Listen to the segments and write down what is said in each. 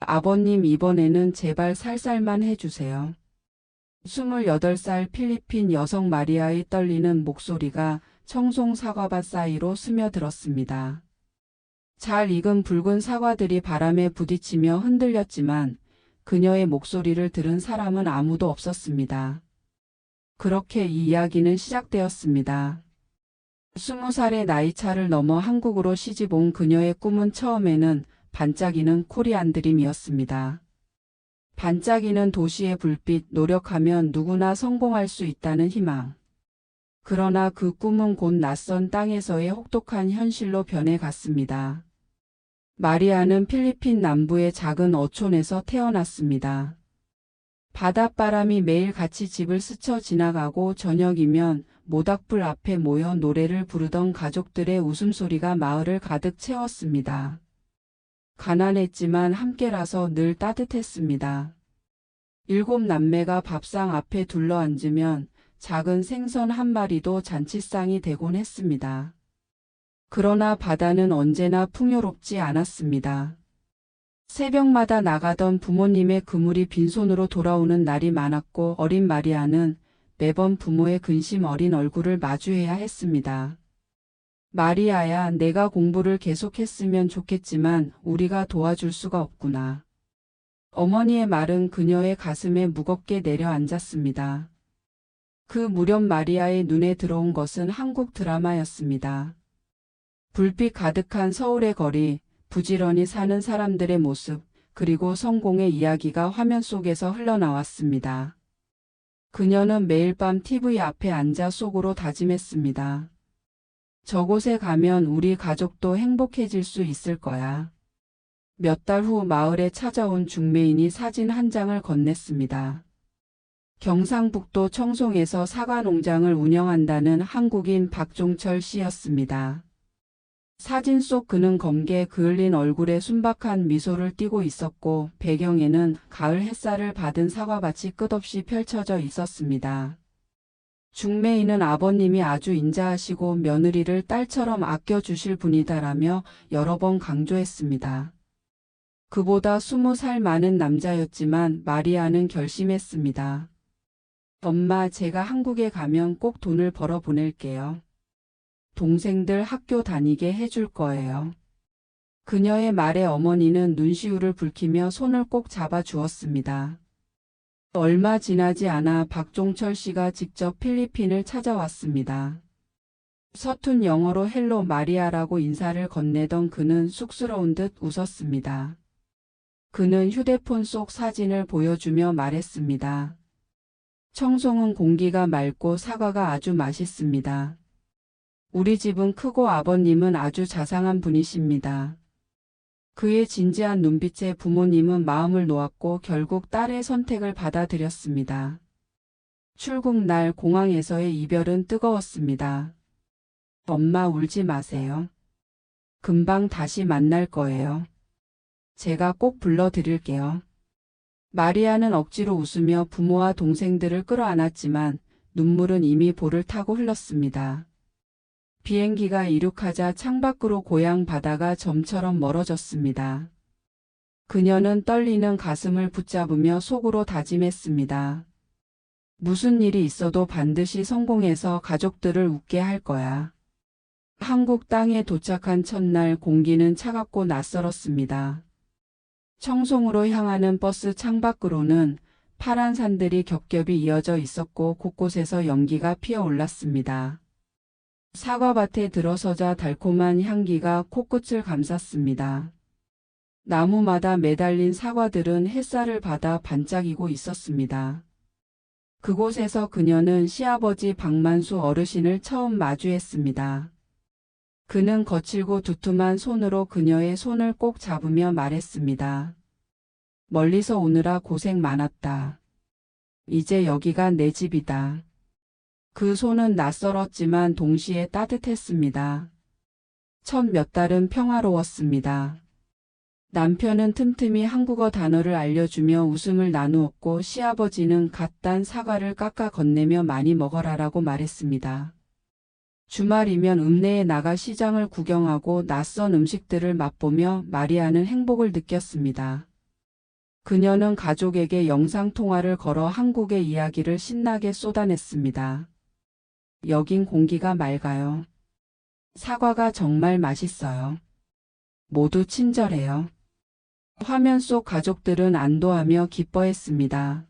아버님, 이번에는 제발 살살만 해주세요. 28살 필리핀 여성 마리아의 떨리는 목소리가 청송 사과밭 사이로 스며들었습니다. 잘 익은 붉은 사과들이 바람에 부딪히며 흔들렸지만 그녀의 목소리를 들은 사람은 아무도 없었습니다. 그렇게 이 이야기는 시작되었습니다. 20살의 나이차를 넘어 한국으로 시집 온 그녀의 꿈은 처음에는 반짝이는 코리안 드림이었습니다. 반짝이는 도시의 불빛, 노력하면 누구나 성공할 수 있다는 희망. 그러나 그 꿈은 곧 낯선 땅에서의 혹독한 현실로 변해갔습니다. 마리아는 필리핀 남부의 작은 어촌에서 태어났습니다. 바닷바람이 매일 같이 집을 스쳐 지나가고 저녁이면 모닥불 앞에 모여 노래를 부르던 가족들의 웃음소리가 마을을 가득 채웠습니다. 가난했지만 함께라서 늘 따뜻했습니다. 7남매가 밥상 앞에 둘러앉으면 작은 생선 한 마리도 잔치상이 되곤 했습니다. 그러나 바다는 언제나 풍요롭지 않았습니다. 새벽마다 나가던 부모님의 그물이 빈손으로 돌아오는 날이 많았고 어린 마리아는 매번 부모의 근심 어린 얼굴을 마주해야 했습니다. 마리아야, 내가 공부를 계속했으면 좋겠지만 우리가 도와줄 수가 없구나. 어머니의 말은 그녀의 가슴에 무겁게 내려앉았습니다. 그 무렵 마리아의 눈에 들어온 것은 한국 드라마였습니다. 불빛 가득한 서울의 거리, 부지런히 사는 사람들의 모습, 그리고 성공의 이야기가 화면 속에서 흘러나왔습니다. 그녀는 매일 밤 TV 앞에 앉아 속으로 다짐했습니다. 저곳에 가면 우리 가족도 행복해질 수 있을 거야. 몇 달 후 마을에 찾아온 중매인이 사진 한 장을 건넸습니다. 경상북도 청송에서 사과 농장을 운영한다는 한국인 박종철 씨였습니다. 사진 속 그는 검게 그을린 얼굴에 순박한 미소를 띠고 있었고 배경에는 가을 햇살을 받은 사과밭이 끝없이 펼쳐져 있었습니다. 중매인은 아버님이 아주 인자하시고 며느리를 딸처럼 아껴주실 분이다라며 여러 번 강조했습니다. 그보다 20살 많은 남자였지만 마리아는 결심했습니다. 엄마, 제가 한국에 가면 꼭 돈을 벌어 보낼게요. 동생들 학교 다니게 해줄 거예요. 그녀의 말에 어머니는 눈시울을 붉히며 손을 꼭 잡아 주었습니다. 얼마 지나지 않아 박종철 씨가 직접 필리핀을 찾아왔습니다. 서툰 영어로 헬로 마리아라고 인사를 건네던 그는 쑥스러운 듯 웃었습니다. 그는 휴대폰 속 사진을 보여주며 말했습니다. 청송은 공기가 맑고 사과가 아주 맛있습니다. 우리 집은 크고 아버님은 아주 자상한 분이십니다. 그의 진지한 눈빛에 부모님은 마음을 놓았고 결국 딸의 선택을 받아들였습니다. 출국 날 공항에서의 이별은 뜨거웠습니다. 엄마, 울지 마세요. 금방 다시 만날 거예요. 제가 꼭 불러드릴게요. 마리아는 억지로 웃으며 부모와 동생들을 끌어안았지만 눈물은 이미 볼을 타고 흘렀습니다. 비행기가 이륙하자 창밖으로 고향 바다가 점처럼 멀어졌습니다. 그녀는 떨리는 가슴을 붙잡으며 속으로 다짐했습니다. 무슨 일이 있어도 반드시 성공해서 가족들을 웃게 할 거야. 한국 땅에 도착한 첫날 공기는 차갑고 낯설었습니다. 청송으로 향하는 버스 창밖으로는 파란 산들이 겹겹이 이어져 있었고 곳곳에서 연기가 피어올랐습니다. 사과밭에 들어서자 달콤한 향기가 코끝을 감쌌습니다. 나무마다 매달린 사과들은 햇살을 받아 반짝이고 있었습니다. 그곳에서 그녀는 시아버지 박만수 어르신을 처음 마주했습니다. 그는 거칠고 두툼한 손으로 그녀의 손을 꼭 잡으며 말했습니다. 멀리서 오느라 고생 많았다. 이제 여기가 내 집이다. 그 손은 낯설었지만 동시에 따뜻했습니다. 첫 몇 달은 평화로웠습니다. 남편은 틈틈이 한국어 단어를 알려주며 웃음을 나누었고 시아버지는 갓 딴 사과를 깎아 건네며 많이 먹어라라고 말했습니다. 주말이면 읍내에 나가 시장을 구경하고 낯선 음식들을 맛보며 마리아는 행복을 느꼈습니다. 그녀는 가족에게 영상통화를 걸어 한국의 이야기를 신나게 쏟아냈습니다. 여긴 공기가 맑아요. 사과가 정말 맛있어요. 모두 친절해요. 화면 속 가족들은 안도하며 기뻐했습니다.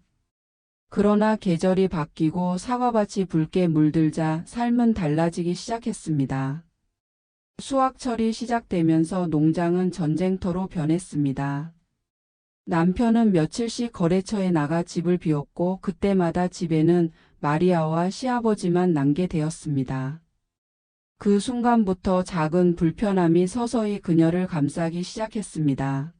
그러나 계절이 바뀌고 사과밭이 붉게 물들자 삶은 달라지기 시작했습니다. 수확철이 시작되면서 농장은 전쟁터로 변했습니다. 남편은 며칠씩 거래처에 나가 집을 비웠고 그때마다 집에는 마리아와 시아버지만 남게 되었습니다. 그 순간부터 작은 불편함이 서서히 그녀를 감싸기 시작했습니다.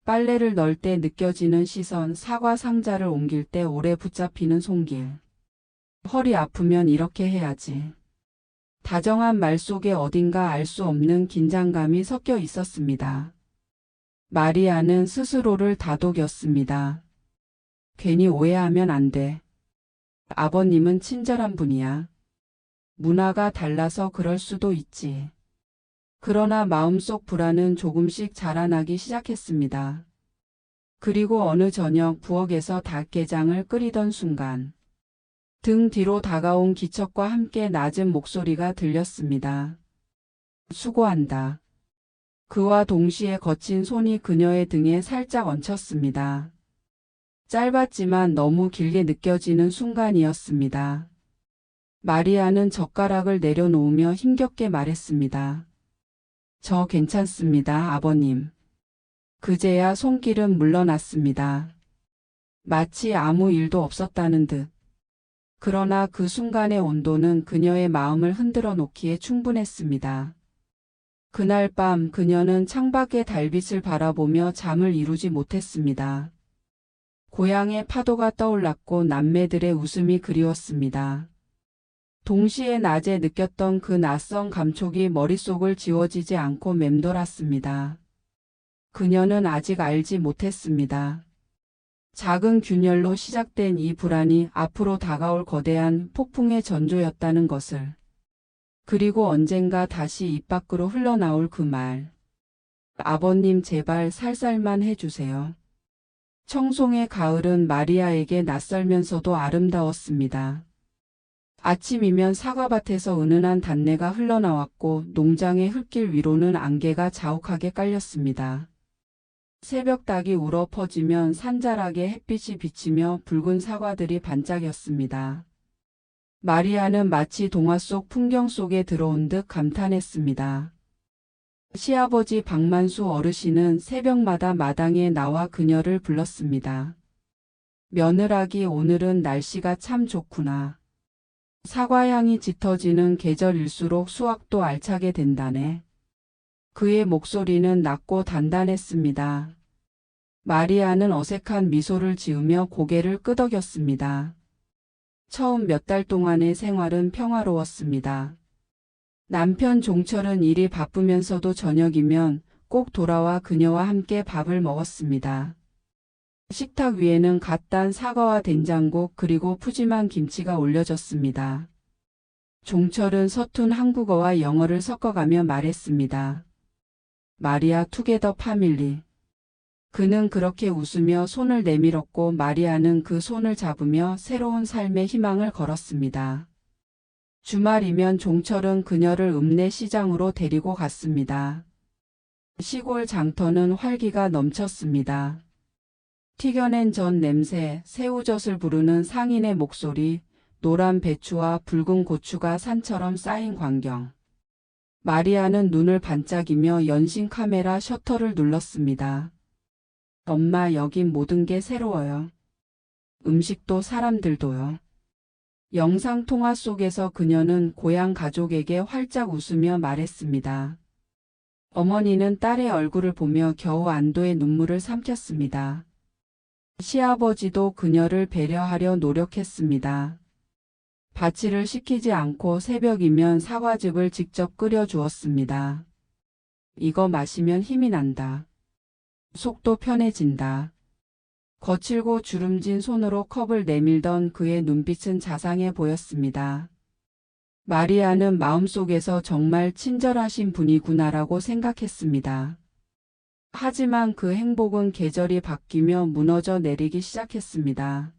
빨래를 넣을 때 느껴지는 시선, 사과 상자를 옮길 때 오래 붙잡히는 손길. 허리 아프면 이렇게 해야지. 다정한 말 속에 어딘가 알 수 없는 긴장감이 섞여 있었습니다. 마리아는 스스로를 다독였습니다. 괜히 오해하면 안 돼. 아버님은 친절한 분이야. 문화가 달라서 그럴 수도 있지. 그러나 마음속 불안은 조금씩 자라나기 시작했습니다. 그리고 어느 저녁 부엌에서 닭게장을 끓이던 순간 등 뒤로 다가온 기척과 함께 낮은 목소리가 들렸습니다. 수고한다. 그와 동시에 거친 손이 그녀의 등에 살짝 얹혔습니다. 짧았지만 너무 길게 느껴지는 순간이었습니다. 마리아는 젓가락을 내려놓으며 힘겹게 말했습니다. 저 괜찮습니다, 아버님. 그제야 손길은 물러났습니다. 마치 아무 일도 없었다는 듯. 그러나 그 순간의 온도는 그녀의 마음을 흔들어 놓기에 충분했습니다. 그날 밤 그녀는 창밖의 달빛을 바라보며 잠을 이루지 못했습니다. 고향의 파도가 떠올랐고 남매들의 웃음이 그리웠습니다. 동시에 낮에 느꼈던 그 낯선 감촉이 머릿속을 지워지지 않고 맴돌았습니다. 그녀는 아직 알지 못했습니다. 작은 균열로 시작된 이 불안이 앞으로 다가올 거대한 폭풍의 전조였다는 것을. 그리고 언젠가 다시 입 밖으로 흘러나올 그 말. 아버님 제발 살살만 해주세요. 청송의 가을은 마리아에게 낯설면서도 아름다웠습니다. 아침이면 사과밭에서 은은한 단내가 흘러나왔고 농장의 흙길 위로는 안개가 자욱하게 깔렸습니다. 새벽닭이 울어 퍼지면 산자락에 햇빛이 비치며 붉은 사과들이 반짝였습니다. 마리아는 마치 동화 속 풍경 속에 들어온 듯 감탄했습니다. 시아버지 박만수 어르신은 새벽마다 마당에 나와 그녀를 불렀습니다. 며느라기 오늘은 날씨가 참 좋구나. 사과향이 짙어지는 계절일수록 수확도 알차게 된다네. 그의 목소리는 낮고 단단했습니다. 마리아는 어색한 미소를 지으며 고개를 끄덕였습니다. 처음 몇 달 동안의 생활은 평화로웠습니다. 남편 종철은 일이 바쁘면서도 저녁이면 꼭 돌아와 그녀와 함께 밥을 먹었습니다. 식탁 위에는 갓 딴 사과와 된장국 그리고 푸짐한 김치가 올려졌습니다. 종철은 서툰 한국어와 영어를 섞어가며 말했습니다. 마리아 투게더 파밀리. 그는 그렇게 웃으며 손을 내밀었고 마리아는 그 손을 잡으며 새로운 삶의 희망을 걸었습니다. 주말이면 종철은 그녀를 읍내 시장으로 데리고 갔습니다. 시골 장터는 활기가 넘쳤습니다. 튀겨낸 전 냄새, 새우젓을 부르는 상인의 목소리, 노란 배추와 붉은 고추가 산처럼 쌓인 광경. 마리아는 눈을 반짝이며 연신 카메라 셔터를 눌렀습니다. 엄마, 여긴 모든 게 새로워요. 음식도 사람들도요. 영상 통화 속에서 그녀는 고향 가족에게 활짝 웃으며 말했습니다. 어머니는 딸의 얼굴을 보며 겨우 안도의 눈물을 삼켰습니다. 시아버지도 그녀를 배려하려 노력했습니다. 바치를 시키지 않고 새벽이면 사과즙을 직접 끓여 주었습니다. 이거 마시면 힘이 난다. 속도 편해진다. 거칠고 주름진 손으로 컵을 내밀던 그의 눈빛은 자상해 보였습니다. 마리아는 마음속에서 정말 친절하신 분이구나라고 생각했습니다. 하지만 그 행복은 계절이 바뀌며 무너져 내리기 시작했습니다.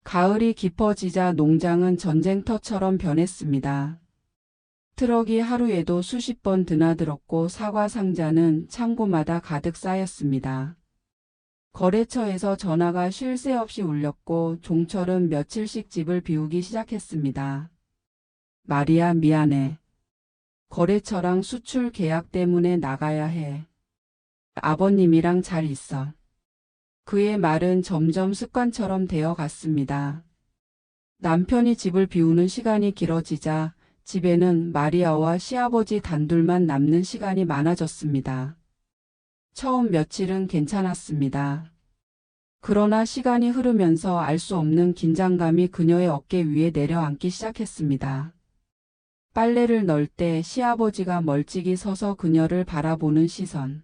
가을이 깊어지자 농장은 전쟁터처럼 변했습니다. 트럭이 하루에도 수십 번 드나들었고 사과 상자는 창고마다 가득 쌓였습니다. 거래처에서 전화가 쉴 새 없이 울렸고 종철은 며칠씩 집을 비우기 시작했습니다. 마리아, 미안해. 거래처랑 수출 계약 때문에 나가야 해. 아버님이랑 잘 있어. 그의 말은 점점 습관처럼 되어 갔습니다. 남편이 집을 비우는 시간이 길어지자 집에는 마리아와 시아버지 단둘만 남는 시간이 많아졌습니다. 처음 며칠은 괜찮았습니다. 그러나 시간이 흐르면서 알 수 없는 긴장감이 그녀의 어깨 위에 내려앉기 시작했습니다. 빨래를 넣을 때 시아버지가 멀찍이 서서 그녀를 바라보는 시선.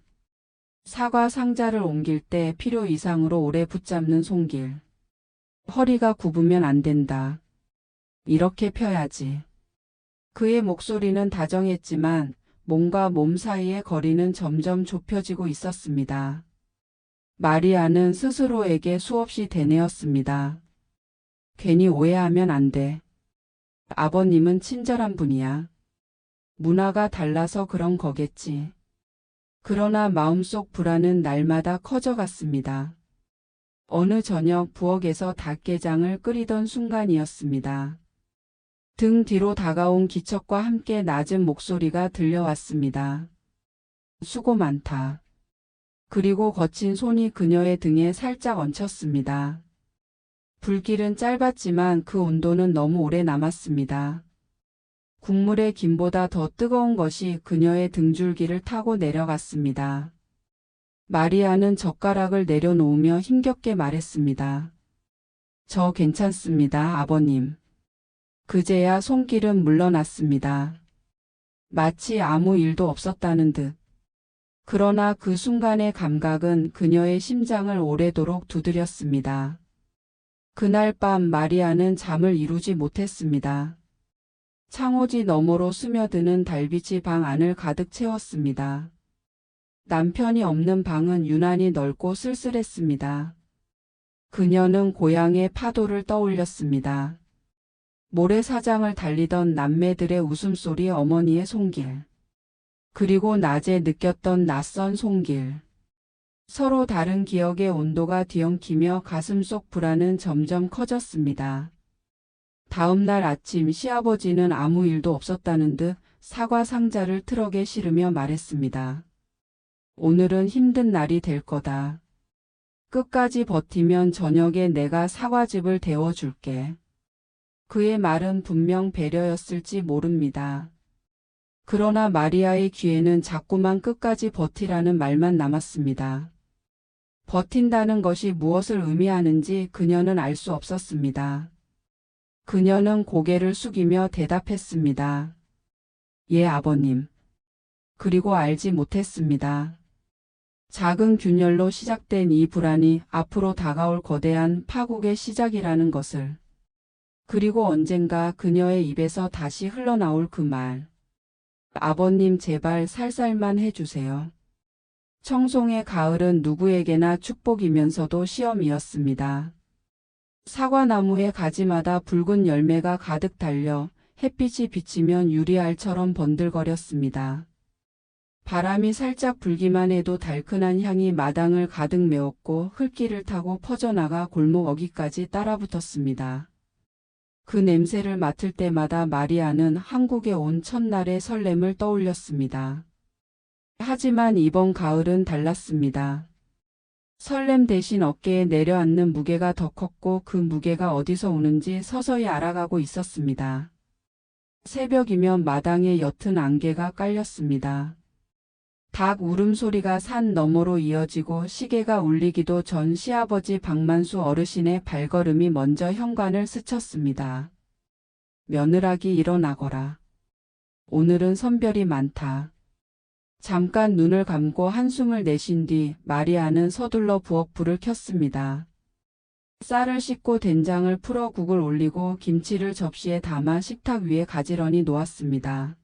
사과 상자를 옮길 때 필요 이상으로 오래 붙잡는 손길. 허리가 굽으면 안 된다. 이렇게 펴야지. 그의 목소리는 다정했지만 몸과 몸 사이의 거리는 점점 좁혀지고 있었습니다. 마리아는 스스로에게 수없이 되뇌었습니다. 괜히 오해하면 안 돼. 아버님은 친절한 분이야. 문화가 달라서 그런 거겠지. 그러나 마음속 불안은 날마다 커져갔습니다. 어느 저녁 부엌에서 닭게장을 끓이던 순간이었습니다. 등 뒤로 다가온 기척과 함께 낮은 목소리가 들려왔습니다. 수고 많다. 그리고 거친 손이 그녀의 등에 살짝 얹혔습니다. 불길은 짧았지만 그 온도는 너무 오래 남았습니다. 국물의 김보다 더 뜨거운 것이 그녀의 등줄기를 타고 내려갔습니다. 마리아는 젓가락을 내려놓으며 힘겹게 말했습니다. 저 괜찮습니다, 아버님. 그제야 손길은 물러났습니다. 마치 아무 일도 없었다는 듯. 그러나 그 순간의 감각은 그녀의 심장을 오래도록 두드렸습니다. 그날 밤 마리아는 잠을 이루지 못했습니다. 창호지 너머로 스며드는 달빛이 방 안을 가득 채웠습니다. 남편이 없는 방은 유난히 넓고 쓸쓸했습니다. 그녀는 고향의 파도를 떠올렸습니다. 모래사장을 달리던 남매들의 웃음소리, 어머니의 손길. 그리고 낮에 느꼈던 낯선 손길. 서로 다른 기억의 온도가 뒤엉키며 가슴속 불안은 점점 커졌습니다. 다음 날 아침 시아버지는 아무 일도 없었다는 듯 사과 상자를 트럭에 실으며 말했습니다. 오늘은 힘든 날이 될 거다. 끝까지 버티면 저녁에 내가 사과즙을 데워줄게. 그의 말은 분명 배려였을지 모릅니다. 그러나 마리아의 귀에는 자꾸만 끝까지 버티라는 말만 남았습니다. 버틴다는 것이 무엇을 의미하는지 그녀는 알 수 없었습니다. 그녀는 고개를 숙이며 대답했습니다. 예, 아버님. 그리고 알지 못했습니다. 작은 균열로 시작된 이 불안이 앞으로 다가올 거대한 파국의 시작이라는 것을. 그리고 언젠가 그녀의 입에서 다시 흘러나올 그 말. 아버님 제발 살살만 해주세요. 청송의 가을은 누구에게나 축복이면서도 시험이었습니다. 사과나무의 가지마다 붉은 열매가 가득 달려 햇빛이 비치면 유리알처럼 번들거렸습니다. 바람이 살짝 불기만 해도 달큰한 향이 마당을 가득 메웠고 흙길을 타고 퍼져나가 골목 어귀까지 따라붙었습니다. 그 냄새를 맡을 때마다 마리아는 한국에 온 첫날의 설렘을 떠올렸습니다. 하지만 이번 가을은 달랐습니다. 설렘 대신 어깨에 내려앉는 무게가 더 컸고 그 무게가 어디서 오는지 서서히 알아가고 있었습니다. 새벽이면 마당에 옅은 안개가 깔렸습니다. 닭 울음소리가 산 너머로 이어지고 시계가 울리기도 전 시아버지 박만수 어르신의 발걸음이 먼저 현관을 스쳤습니다. 며느라기 일어나거라. 오늘은 선별이 많다. 잠깐 눈을 감고 한숨을 내쉰 뒤 마리아는 서둘러 부엌 불을 켰습니다. 쌀을 씻고 된장을 풀어 국을 올리고 김치를 접시에 담아 식탁 위에 가지런히 놓았습니다.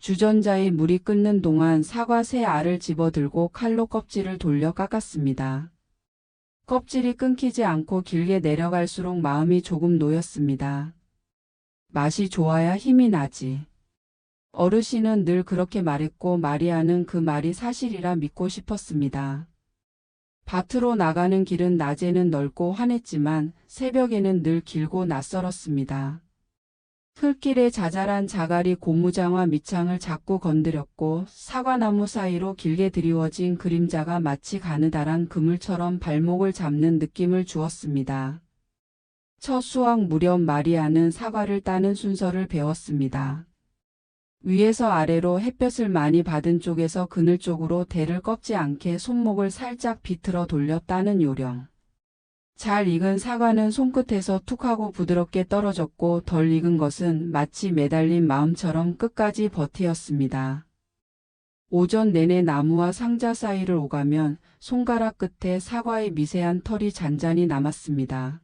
주전자에 물이 끓는 동안 사과 세 알을 집어들고 칼로 껍질을 돌려 깎았습니다. 껍질이 끊기지 않고 길게 내려갈수록 마음이 조금 놓였습니다. 맛이 좋아야 힘이 나지. 어르신은 늘 그렇게 말했고 마리아는 그 말이 사실이라 믿고 싶었습니다. 밭으로 나가는 길은 낮에는 넓고 환했지만 새벽에는 늘 길고 낯설었습니다. 흙길에 자잘한 자갈이 고무장화 밑창을 자꾸 건드렸고 사과나무 사이로 길게 드리워진 그림자가 마치 가느다란 그물처럼 발목을 잡는 느낌을 주었습니다. 첫 수확 무렵 마리아는 사과를 따는 순서를 배웠습니다. 위에서 아래로 햇볕을 많이 받은 쪽에서 그늘 쪽으로 대를 꺾지 않게 손목을 살짝 비틀어 돌려 따는 요령. 잘 익은 사과는 손끝에서 툭하고 부드럽게 떨어졌고 덜 익은 것은 마치 매달린 마음처럼 끝까지 버티었습니다. 오전 내내 나무와 상자 사이를 오가면 손가락 끝에 사과의 미세한 털이 잔잔히 남았습니다.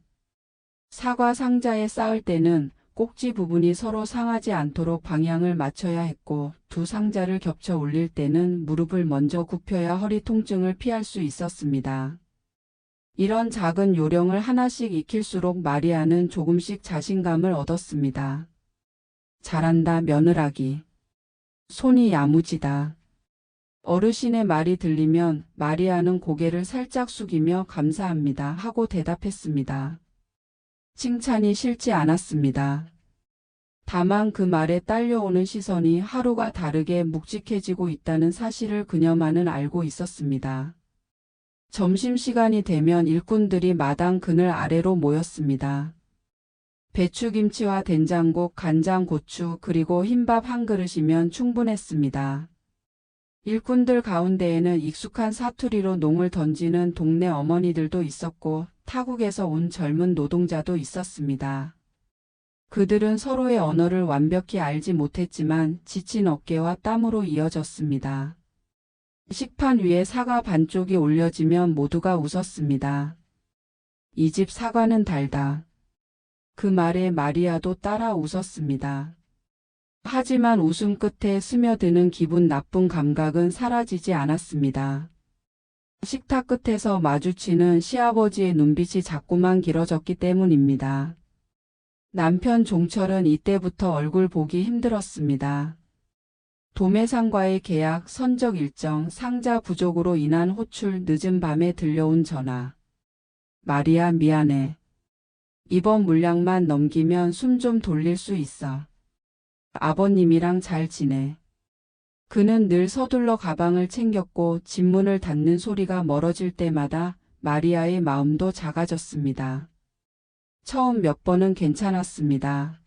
사과 상자에 쌓을 때는 꼭지 부분이 서로 상하지 않도록 방향을 맞춰야 했고 두 상자를 겹쳐 올릴 때는 무릎을 먼저 굽혀야 허리 통증을 피할 수 있었습니다. 이런 작은 요령을 하나씩 익힐수록 마리아는 조금씩 자신감을 얻었습니다. 잘한다 며느라기. 손이 야무지다. 어르신의 말이 들리면 마리아는 고개를 살짝 숙이며 감사합니다 하고 대답했습니다. 칭찬이 싫지 않았습니다. 다만 그 말에 딸려오는 시선이 하루가 다르게 묵직해지고 있다는 사실을 그녀만은 알고 있었습니다. 점심시간이 되면 일꾼들이 마당 그늘 아래로 모였습니다. 배추김치와 된장국, 간장, 고추, 그리고 흰밥 한 그릇이면 충분했습니다. 일꾼들 가운데에는 익숙한 사투리로 농을 던지는 동네 어머니들도 있었고 타국에서 온 젊은 노동자도 있었습니다. 그들은 서로의 언어를 완벽히 알지 못했지만 지친 어깨와 땀으로 이어졌습니다. 식판 위에 사과 반쪽이 올려지면 모두가 웃었습니다. 이 집 사과는 달다. 그 말에 마리아도 따라 웃었습니다. 하지만 웃음 끝에 스며드는 기분 나쁜 감각은 사라지지 않았습니다. 식탁 끝에서 마주치는 시아버지의 눈빛이 자꾸만 길어졌기 때문입니다. 남편 종철은 이때부터 얼굴 보기 힘들었습니다. 도매상과의 계약, 선적 일정, 상자 부족으로 인한 호출, 늦은 밤에 들려온 전화. 마리아 미안해. 이번 물량만 넘기면 숨 좀 돌릴 수 있어. 아버님이랑 잘 지내. 그는 늘 서둘러 가방을 챙겼고 집문을 닫는 소리가 멀어질 때마다 마리아의 마음도 작아졌습니다. 처음 몇 번은 괜찮았습니다.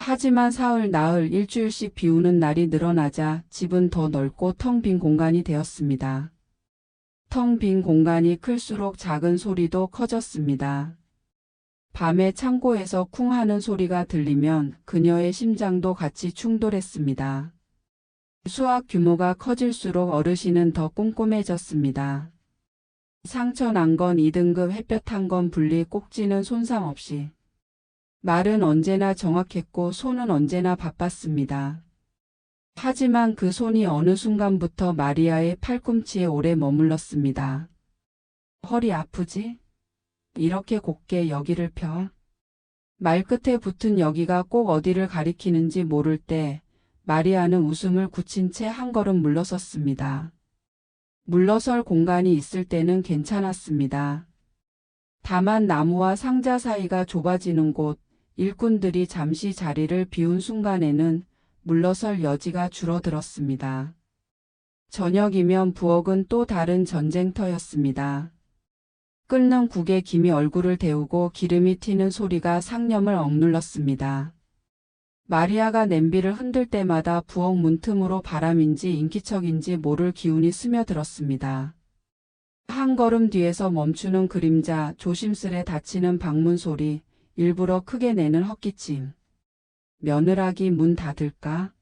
하지만 사흘, 나흘, 일주일씩 비우는 날이 늘어나자 집은 더 넓고 텅 빈 공간이 되었습니다. 텅 빈 공간이 클수록 작은 소리도 커졌습니다. 밤에 창고에서 쿵 하는 소리가 들리면 그녀의 심장도 같이 충돌했습니다. 수확 규모가 커질수록 어르신은 더 꼼꼼해졌습니다. 상처 난 건 2등급, 햇볕한 건 분리, 꼭지는 손상 없이. 말은 언제나 정확했고 손은 언제나 바빴습니다. 하지만 그 손이 어느 순간부터 마리아의 팔꿈치에 오래 머물렀습니다. 허리 아프지? 이렇게 곧게 여기를 펴. 말끝에 붙은 여기가 꼭 어디를 가리키는지 모를 때 마리아는 웃음을 굳힌 채 한 걸음 물러섰습니다. 물러설 공간이 있을 때는 괜찮았습니다. 다만 나무와 상자 사이가 좁아지는 곳, 일꾼들이 잠시 자리를 비운 순간에는 물러설 여지가 줄어들었습니다. 저녁이면 부엌은 또 다른 전쟁터였습니다. 끓는 국에 김이 얼굴을 데우고 기름이 튀는 소리가 상념을 억눌렀습니다. 마리아가 냄비를 흔들 때마다 부엌 문틈으로 바람인지 인기척인지 모를 기운이 스며들었습니다. 한 걸음 뒤에서 멈추는 그림자, 조심스레 닫히는 방문 소리, 일부러 크게 내는 헛기침. 며느라기 문 닫을까?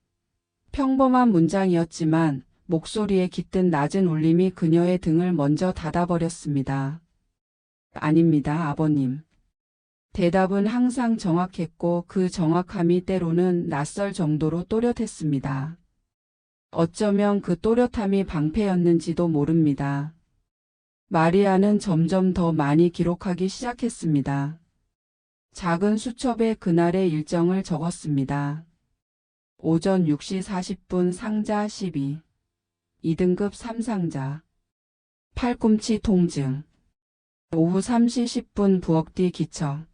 평범한 문장이었지만 목소리에 깃든 낮은 울림이 그녀의 등을 먼저 닫아버렸습니다. 아닙니다, 아버님. 대답은 항상 정확했고 그 정확함이 때로는 낯설 정도로 또렷했습니다. 어쩌면 그 또렷함이 방패였는지도 모릅니다. 마리아는 점점 더 많이 기록하기 시작했습니다. 작은 수첩에 그날의 일정을 적었습니다. 오전 6시 40분 상자 12. 2등급 3상자. 팔꿈치 통증. 오후 3시 10분 부엌 뒤 기척.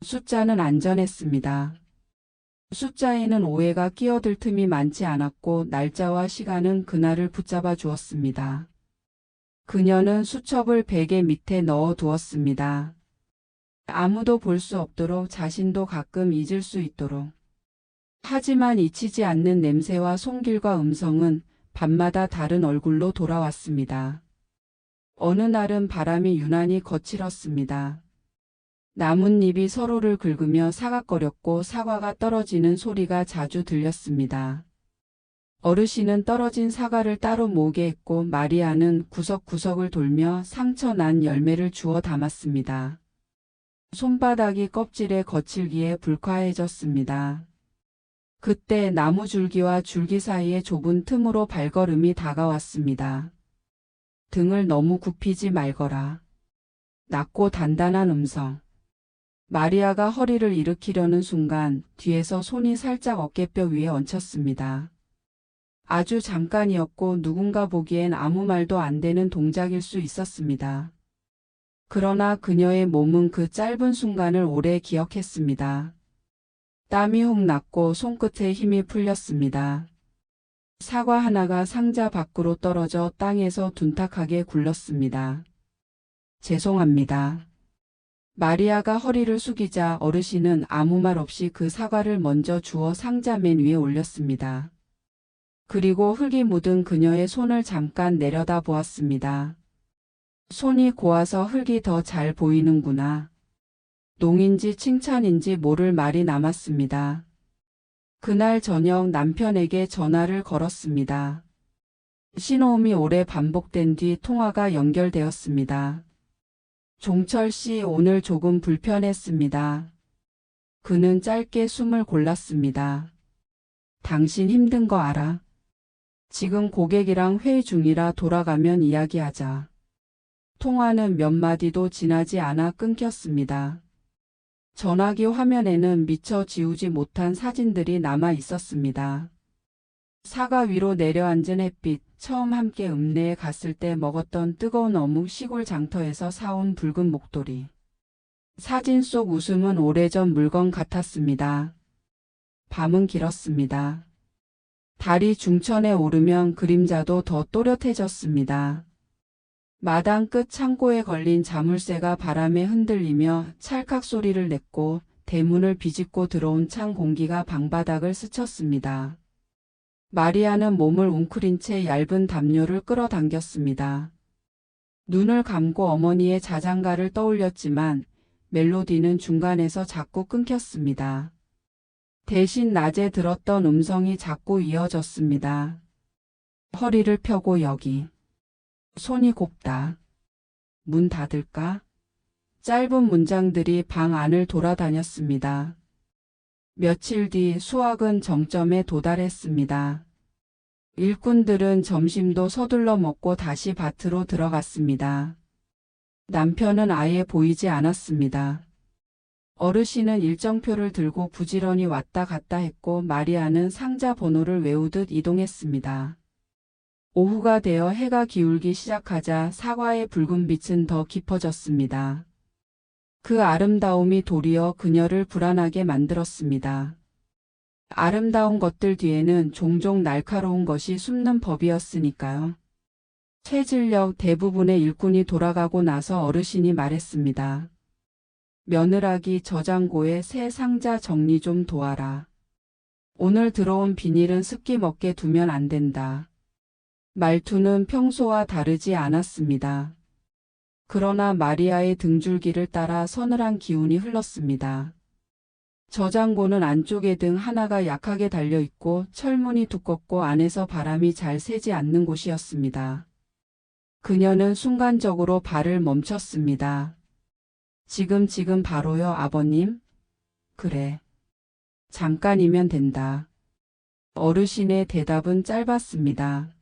숫자는 안전했습니다. 숫자에는 오해가 끼어들 틈이 많지 않았고 날짜와 시간은 그날을 붙잡아 주었습니다. 그녀는 수첩을 베개 밑에 넣어 두었습니다. 아무도 볼 수 없도록 자신도 가끔 잊을 수 있도록. 하지만 잊히지 않는 냄새와 손길과 음성은 밤마다 다른 얼굴로 돌아왔습니다. 어느 날은 바람이 유난히 거칠었습니다. 나뭇잎이 서로를 긁으며 사각거렸고 사과가 떨어지는 소리가 자주 들렸습니다. 어르신은 떨어진 사과를 따로 모으게 했고 마리아는 구석구석을 돌며 상처 난 열매를 주워 담았습니다. 손바닥이 껍질에 거칠기에 불쾌해졌습니다. 그때 나무 줄기와 줄기 사이의 좁은 틈으로 발걸음이 다가왔습니다. 등을 너무 굽히지 말거라. 낮고 단단한 음성. 마리아가 허리를 일으키려는 순간 뒤에서 손이 살짝 어깨뼈 위에 얹혔습니다. 아주 잠깐이었고 누군가 보기엔 아무 말도 안 되는 동작일 수 있었습니다. 그러나 그녀의 몸은 그 짧은 순간을 오래 기억했습니다. 땀이 훅 났고 손끝에 힘이 풀렸습니다. 사과 하나가 상자 밖으로 떨어져 땅에서 둔탁하게 굴렀습니다. 죄송합니다. 마리아가 허리를 숙이자 어르신은 아무 말 없이 그 사과를 먼저 주워 상자 맨 위에 올렸습니다. 그리고 흙이 묻은 그녀의 손을 잠깐 내려다 보았습니다. 손이 고와서 흙이 더 잘 보이는구나. 농인지 칭찬인지 모를 말이 남았습니다. 그날 저녁 남편에게 전화를 걸었습니다. 신호음이 오래 반복된 뒤 통화가 연결되었습니다. 종철 씨, 오늘 조금 불편했습니다. 그는 짧게 숨을 골랐습니다. 당신 힘든 거 알아? 지금 고객이랑 회의 중이라 돌아가면 이야기하자. 통화는 몇 마디도 지나지 않아 끊겼습니다. 전화기 화면에는 미처 지우지 못한 사진들이 남아 있었습니다. 사과 위로 내려앉은 햇빛, 처음 함께 읍내에 갔을 때 먹었던 뜨거운 어묵, 시골 장터에서 사온 붉은 목도리. 사진 속 웃음은 오래전 물건 같았습니다. 밤은 길었습니다. 달이 중천에 오르면 그림자도 더 또렷해졌습니다. 마당 끝 창고에 걸린 자물쇠가 바람에 흔들리며 찰칵 소리를 냈고 대문을 비집고 들어온 찬 공기가 방바닥을 스쳤습니다. 마리아는 몸을 웅크린 채 얇은 담요를 끌어당겼습니다. 눈을 감고 어머니의 자장가를 떠올렸지만 멜로디는 중간에서 자꾸 끊겼습니다. 대신 낮에 들었던 음성이 자꾸 이어졌습니다. 허리를 펴고 여기. 손이 곱다. 문 닫을까? 짧은 문장들이 방 안을 돌아다녔습니다. 며칠 뒤 수확은 정점에 도달했습니다. 일꾼들은 점심도 서둘러 먹고 다시 밭으로 들어갔습니다. 남편은 아예 보이지 않았습니다. 어르신은 일정표를 들고 부지런히 왔다 갔다 했고 마리아는 상자 번호를 외우듯 이동했습니다. 오후가 되어 해가 기울기 시작하자 사과의 붉은 빛은 더 깊어졌습니다. 그 아름다움이 도리어 그녀를 불안하게 만들었습니다. 아름다운 것들 뒤에는 종종 날카로운 것이 숨는 법이었으니까요. 체질력 대부분의 일꾼이 돌아가고 나서 어르신이 말했습니다. 며느라기 저장고에 새 상자 정리 좀 도와라. 오늘 들어온 비닐은 습기 먹게 두면 안 된다. 말투는 평소와 다르지 않았습니다. 그러나 마리아의 등줄기를 따라 서늘한 기운이 흘렀습니다. 저장고는 안쪽에 등 하나가 약하게 달려있고 철문이 두껍고 안에서 바람이 잘 새지 않는 곳이었습니다. 그녀는 순간적으로 발을 멈췄습니다. 지금 바로요, 아버님? 그래. 잠깐이면 된다. 어르신의 대답은 짧았습니다.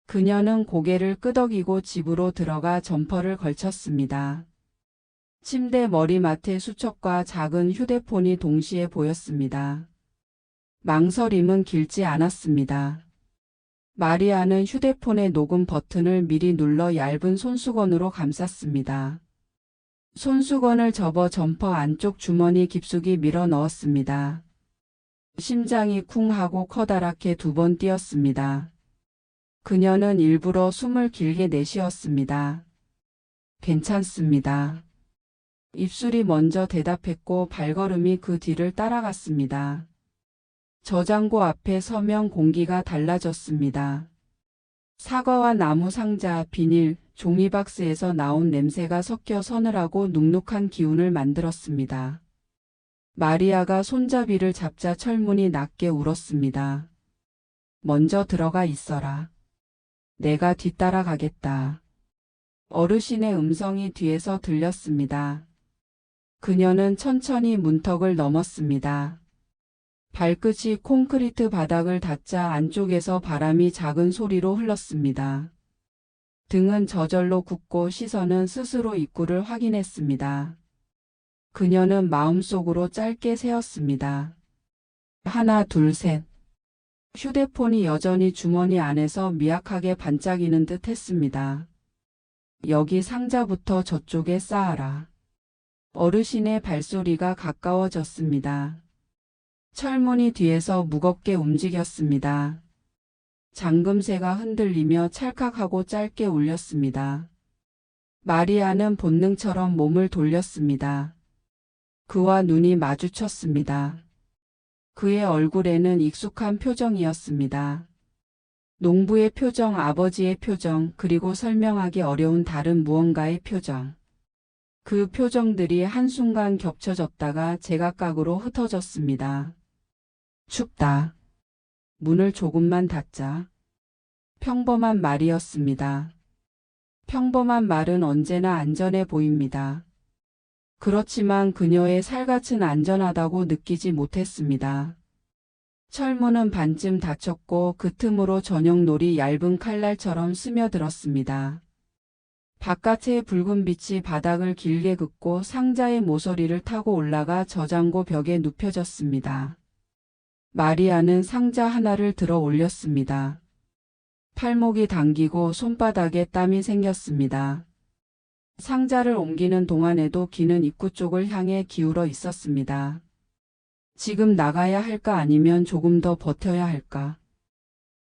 그녀는 고개를 끄덕이고 집으로 들어가 점퍼를 걸쳤습니다. 침대 머리맡에 수첩과 작은 휴대폰이 동시에 보였습니다. 망설임은 길지 않았습니다. 마리아는 휴대폰의 녹음 버튼을 미리 눌러 얇은 손수건으로 감쌌습니다. 손수건을 접어 점퍼 안쪽 주머니 깊숙이 밀어 넣었습니다. 심장이 쿵 하고 커다랗게 2번 뛰었습니다. 그녀는 일부러 숨을 길게 내쉬었습니다. 괜찮습니다. 입술이 먼저 대답했고 발걸음이 그 뒤를 따라갔습니다. 저장고 앞에 서면 공기가 달라졌습니다. 사과와 나무 상자, 비닐, 종이박스에서 나온 냄새가 섞여 서늘하고 눅눅한 기운을 만들었습니다. 마리아가 손잡이를 잡자 철문이 낮게 울었습니다. 먼저 들어가 있어라. 내가 뒤따라가겠다. 어르신의 음성이 뒤에서 들렸습니다. 그녀는 천천히 문턱을 넘었습니다. 발끝이 콘크리트 바닥을 닿자 안쪽에서 바람이 작은 소리로 흘렀습니다. 등은 저절로 굳고 시선은 스스로 입구를 확인했습니다. 그녀는 마음속으로 짧게 세었습니다. 하나, 둘, 셋. 휴대폰이 여전히 주머니 안에서 미약하게 반짝이는 듯 했습니다. 여기 상자부터 저쪽에 쌓아라. 어르신의 발소리가 가까워졌습니다. 철문이 뒤에서 무겁게 움직였습니다. 잠금새가 흔들리며 찰칵하고 짧게 울렸습니다. 마리아는 본능처럼 몸을 돌렸습니다. 그와 눈이 마주쳤습니다. 그의 얼굴에는 익숙한 표정이었습니다. 농부의 표정, 아버지의 표정, 그리고 설명하기 어려운 다른 무언가의 표정. 그 표정들이 한순간 겹쳐졌다가 제각각으로 흩어졌습니다. 춥다. 문을 조금만 닫자. 평범한 말이었습니다. 평범한 말은 언제나 안전해 보입니다. 그렇지만 그녀의 살갗은 안전하다고 느끼지 못했습니다. 철문은 반쯤 닫혔고 그 틈으로 저녁놀이 얇은 칼날처럼 스며들었습니다. 바깥의 붉은 빛이 바닥을 길게 긋고 상자의 모서리를 타고 올라가 저장고 벽에 눕혀졌습니다. 마리아는 상자 하나를 들어 올렸습니다. 팔목이 당기고 손바닥에 땀이 생겼습니다. 상자를 옮기는 동안에도 귀는 입구 쪽을 향해 기울어 있었습니다. 지금 나가야 할까 아니면 조금 더 버텨야 할까?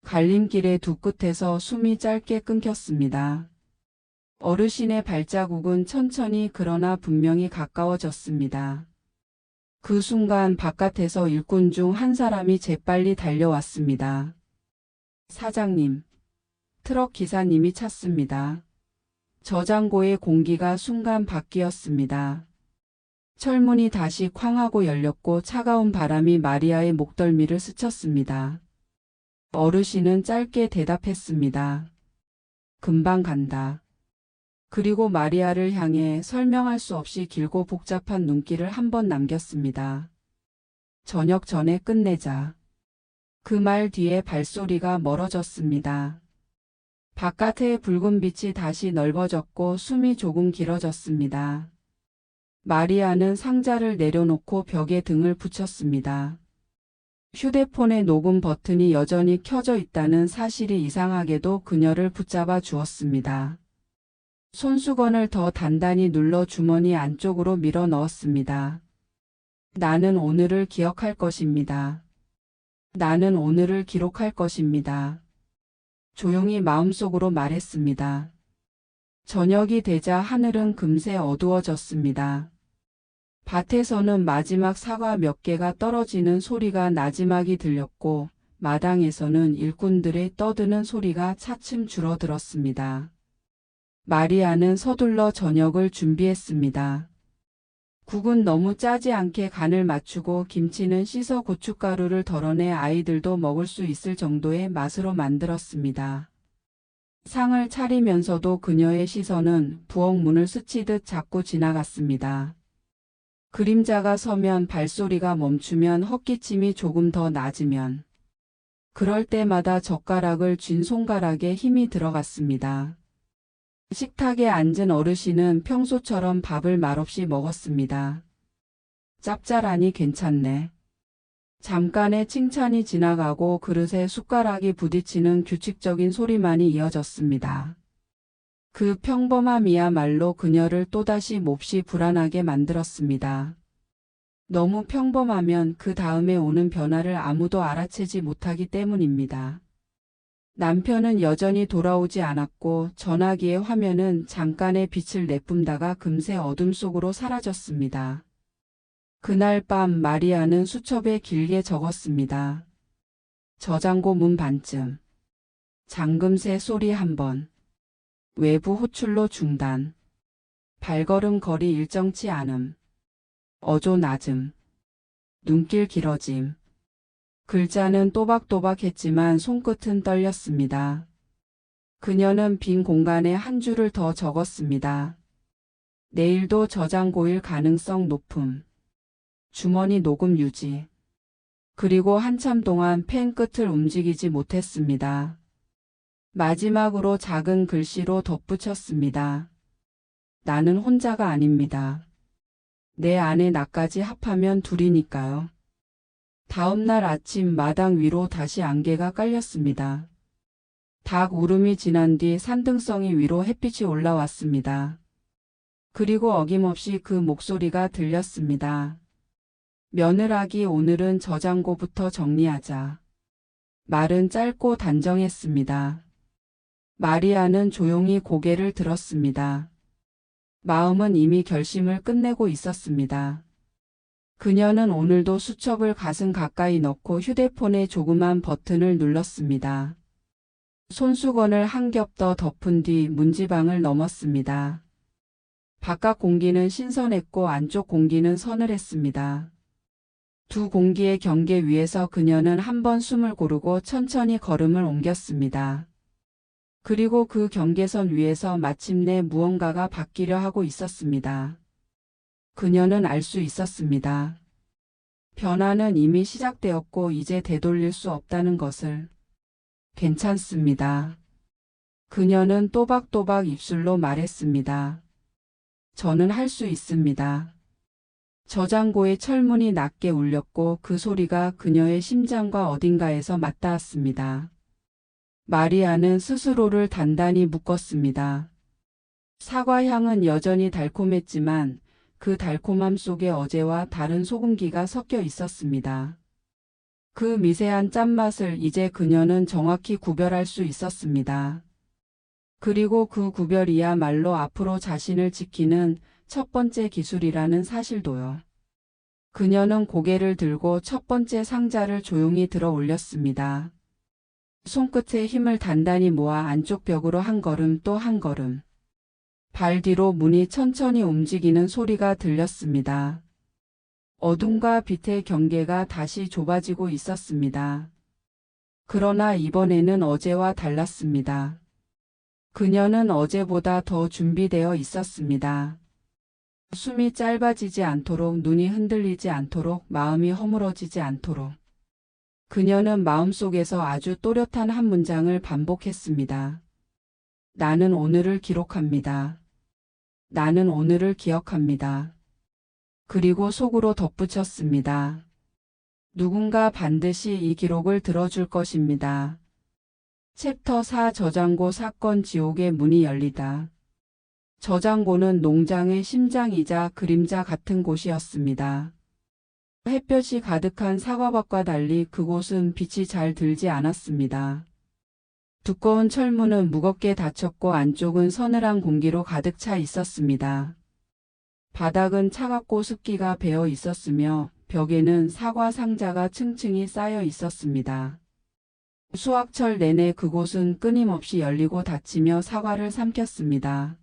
갈림길의 두 끝에서 숨이 짧게 끊겼습니다. 어르신의 발자국은 천천히 그러나 분명히 가까워졌습니다. 그 순간 바깥에서 일꾼 중 한 사람이 재빨리 달려왔습니다. 사장님, 트럭 기사님이 찾습니다. 저장고의 공기가 순간 바뀌었습니다. 철문이 다시 쾅 하고 열렸고 차가운 바람이 마리아의 목덜미를 스쳤습니다. 어르신은 짧게 대답했습니다. 금방 간다. 그리고 마리아를 향해 설명할 수 없이 길고 복잡한 눈길을 한 번 남겼습니다. 저녁 전에 끝내자. 그 말 뒤에 발소리가 멀어졌습니다. 바깥의 붉은 빛이 다시 넓어졌고 숨이 조금 길어졌습니다. 마리아는 상자를 내려놓고 벽에 등을 붙였습니다. 휴대폰의 녹음 버튼이 여전히 켜져 있다는 사실이 이상하게도 그녀를 붙잡아 주었습니다. 손수건을 더 단단히 눌러 주머니 안쪽으로 밀어 넣었습니다. 나는 오늘을 기억할 것입니다. 나는 오늘을 기록할 것입니다. 조용히 마음속으로 말했습니다. 저녁이 되자 하늘은 금세 어두워졌습니다. 밭에서는 마지막 사과 몇 개가 떨어지는 소리가 나지막이 들렸고 마당에서는 일꾼들의 떠드는 소리가 차츰 줄어들었습니다. 마리아는 서둘러 저녁을 준비했습니다. 국은 너무 짜지 않게 간을 맞추고 김치는 씻어 고춧가루를 덜어내 아이들도 먹을 수 있을 정도의 맛으로 만들었습니다. 상을 차리면서도 그녀의 시선은 부엌 문을 스치듯 자꾸 지나갔습니다. 그림자가 서면 발소리가 멈추면 헛기침이 조금 더 낮으면 그럴 때마다 젓가락을 쥔 손가락에 힘이 들어갔습니다. 식탁에 앉은 어르신은 평소처럼 밥을 말없이 먹었습니다. 짭짤하니 괜찮네. 잠깐의 칭찬이 지나가고 그릇에 숟가락이 부딪히는 규칙적인 소리만이 이어졌습니다. 그 평범함이야말로 그녀를 또다시 몹시 불안하게 만들었습니다. 너무 평범하면 그 다음에 오는 변화를 아무도 알아채지 못하기 때문입니다. 남편은 여전히 돌아오지 않았고 전화기의 화면은 잠깐의 빛을 내뿜다가 금세 어둠 속으로 사라졌습니다. 그날 밤 마리아는 수첩에 길게 적었습니다. 저장고 문 반쯤. 잠금새 소리 한 번. 외부 호출로 중단. 발걸음 거리 일정치 않음. 어조 낮음. 눈길 길어짐. 글자는 또박또박했지만 손끝은 떨렸습니다. 그녀는 빈 공간에 한 줄을 더 적었습니다. 내일도 저장고일 가능성 높음. 주머니 녹음 유지. 그리고 한참 동안 펜 끝을 움직이지 못했습니다. 마지막으로 작은 글씨로 덧붙였습니다. 나는 혼자가 아닙니다. 내 안에 나까지 합하면 둘이니까요. 다음 날 아침 마당 위로 다시 안개가 깔렸습니다. 닭 울음이 지난 뒤 산등성이 위로 햇빛이 올라왔습니다. 그리고 어김없이 그 목소리가 들렸습니다. 며느라기 오늘은 저장고부터 정리하자. 말은 짧고 단정했습니다. 마리아는 조용히 고개를 들었습니다. 마음은 이미 결심을 끝내고 있었습니다. 그녀는 오늘도 수첩을 가슴 가까이 넣고 휴대폰의 조그만 버튼을 눌렀습니다. 손수건을 한 겹 더 덮은 뒤 문지방을 넘었습니다. 바깥 공기는 신선했고 안쪽 공기는 서늘했습니다. 두 공기의 경계 위에서 그녀는 한 번 숨을 고르고 천천히 걸음을 옮겼습니다. 그리고 그 경계선 위에서 마침내 무언가가 바뀌려 하고 있었습니다. 그녀는 알 수 있었습니다. 변화는 이미 시작되었고 이제 되돌릴 수 없다는 것을. 괜찮습니다. 그녀는 또박또박 입술로 말했습니다. 저는 할 수 있습니다. 저장고의 철문이 낮게 울렸고 그 소리가 그녀의 심장과 어딘가에서 맞닿았습니다. 마리아는 스스로를 단단히 묶었습니다. 사과 향은 여전히 달콤했지만 그 달콤함 속에 어제와 다른 소금기가 섞여 있었습니다. 그 미세한 짠맛을 이제 그녀는 정확히 구별할 수 있었습니다. 그리고 그 구별이야말로 앞으로 자신을 지키는 첫 번째 기술이라는 사실도요. 그녀는 고개를 들고 첫 번째 상자를 조용히 들어 올렸습니다. 손끝에 힘을 단단히 모아 안쪽 벽으로 한 걸음 또 한 걸음. 발 뒤로 문이 천천히 움직이는 소리가 들렸습니다. 어둠과 빛의 경계가 다시 좁아지고 있었습니다. 그러나 이번에는 어제와 달랐습니다. 그녀는 어제보다 더 준비되어 있었습니다. 숨이 짧아지지 않도록, 눈이 흔들리지 않도록, 마음이 허물어지지 않도록. 그녀는 마음속에서 아주 또렷한 한 문장을 반복했습니다. 나는 오늘을 기록합니다. 나는 오늘을 기억합니다. 그리고 속으로 덧붙였습니다. 누군가 반드시 이 기록을 들어줄 것입니다. 챕터 4 저장고 사건 지옥의 문이 열리다. 저장고는 농장의 심장이자 그림자 같은 곳이었습니다. 햇볕이 가득한 사과밭과 달리 그곳은 빛이 잘 들지 않았습니다. 두꺼운 철문은 무겁게 닫혔고 안쪽은 서늘한 공기로 가득 차 있었습니다. 바닥은 차갑고 습기가 배어 있었으며 벽에는 사과 상자가 층층이 쌓여 있었습니다. 수확철 내내 그곳은 끊임없이 열리고 닫히며 사과를 삼켰습니다.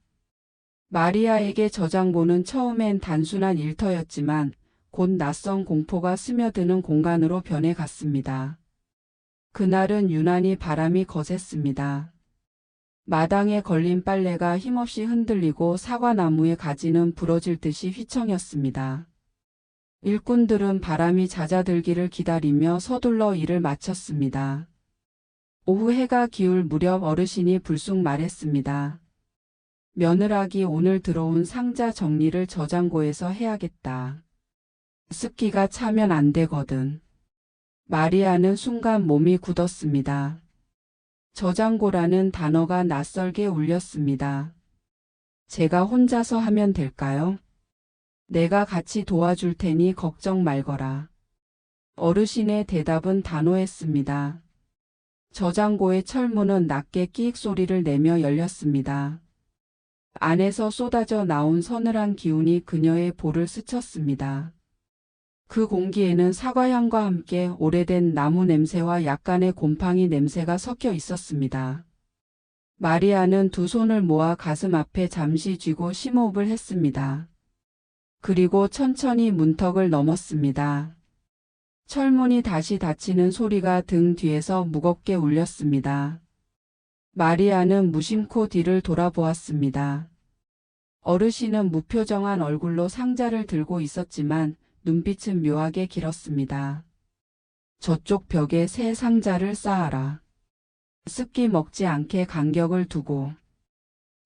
마리아에게 저장고는 처음엔 단순한 일터였지만 곧 낯선 공포가 스며드는 공간으로 변해갔습니다. 그날은 유난히 바람이 거셌습니다. 마당에 걸린 빨래가 힘없이 흔들리고 사과나무의 가지는 부러질 듯이 휘청였습니다. 일꾼들은 바람이 잦아들기를 기다리며 서둘러 일을 마쳤습니다. 오후 해가 기울 무렵 어르신이 불쑥 말했습니다. 며느라기 오늘 들어온 상자 정리를 저장고에서 해야겠다. 습기가 차면 안 되거든. 마리아는 순간 몸이 굳었습니다. 저장고라는 단어가 낯설게 울렸습니다. 제가 혼자서 하면 될까요? 내가 같이 도와줄 테니 걱정 말거라. 어르신의 대답은 단호했습니다. 저장고의 철문은 낮게 끼익 소리를 내며 열렸습니다. 안에서 쏟아져 나온 서늘한 기운이 그녀의 볼을 스쳤습니다. 그 공기에는 사과향과 함께 오래된 나무 냄새와 약간의 곰팡이 냄새가 섞여 있었습니다. 마리아는 두 손을 모아 가슴 앞에 잠시 쥐고 심호흡을 했습니다. 그리고 천천히 문턱을 넘었습니다. 철문이 다시 닫히는 소리가 등 뒤에서 무겁게 울렸습니다. 마리아는 무심코 뒤를 돌아보았습니다. 어르신은 무표정한 얼굴로 상자를 들고 있었지만 눈빛은 묘하게 길었습니다. 저쪽 벽에 새 상자를 쌓아라. 습기 먹지 않게 간격을 두고.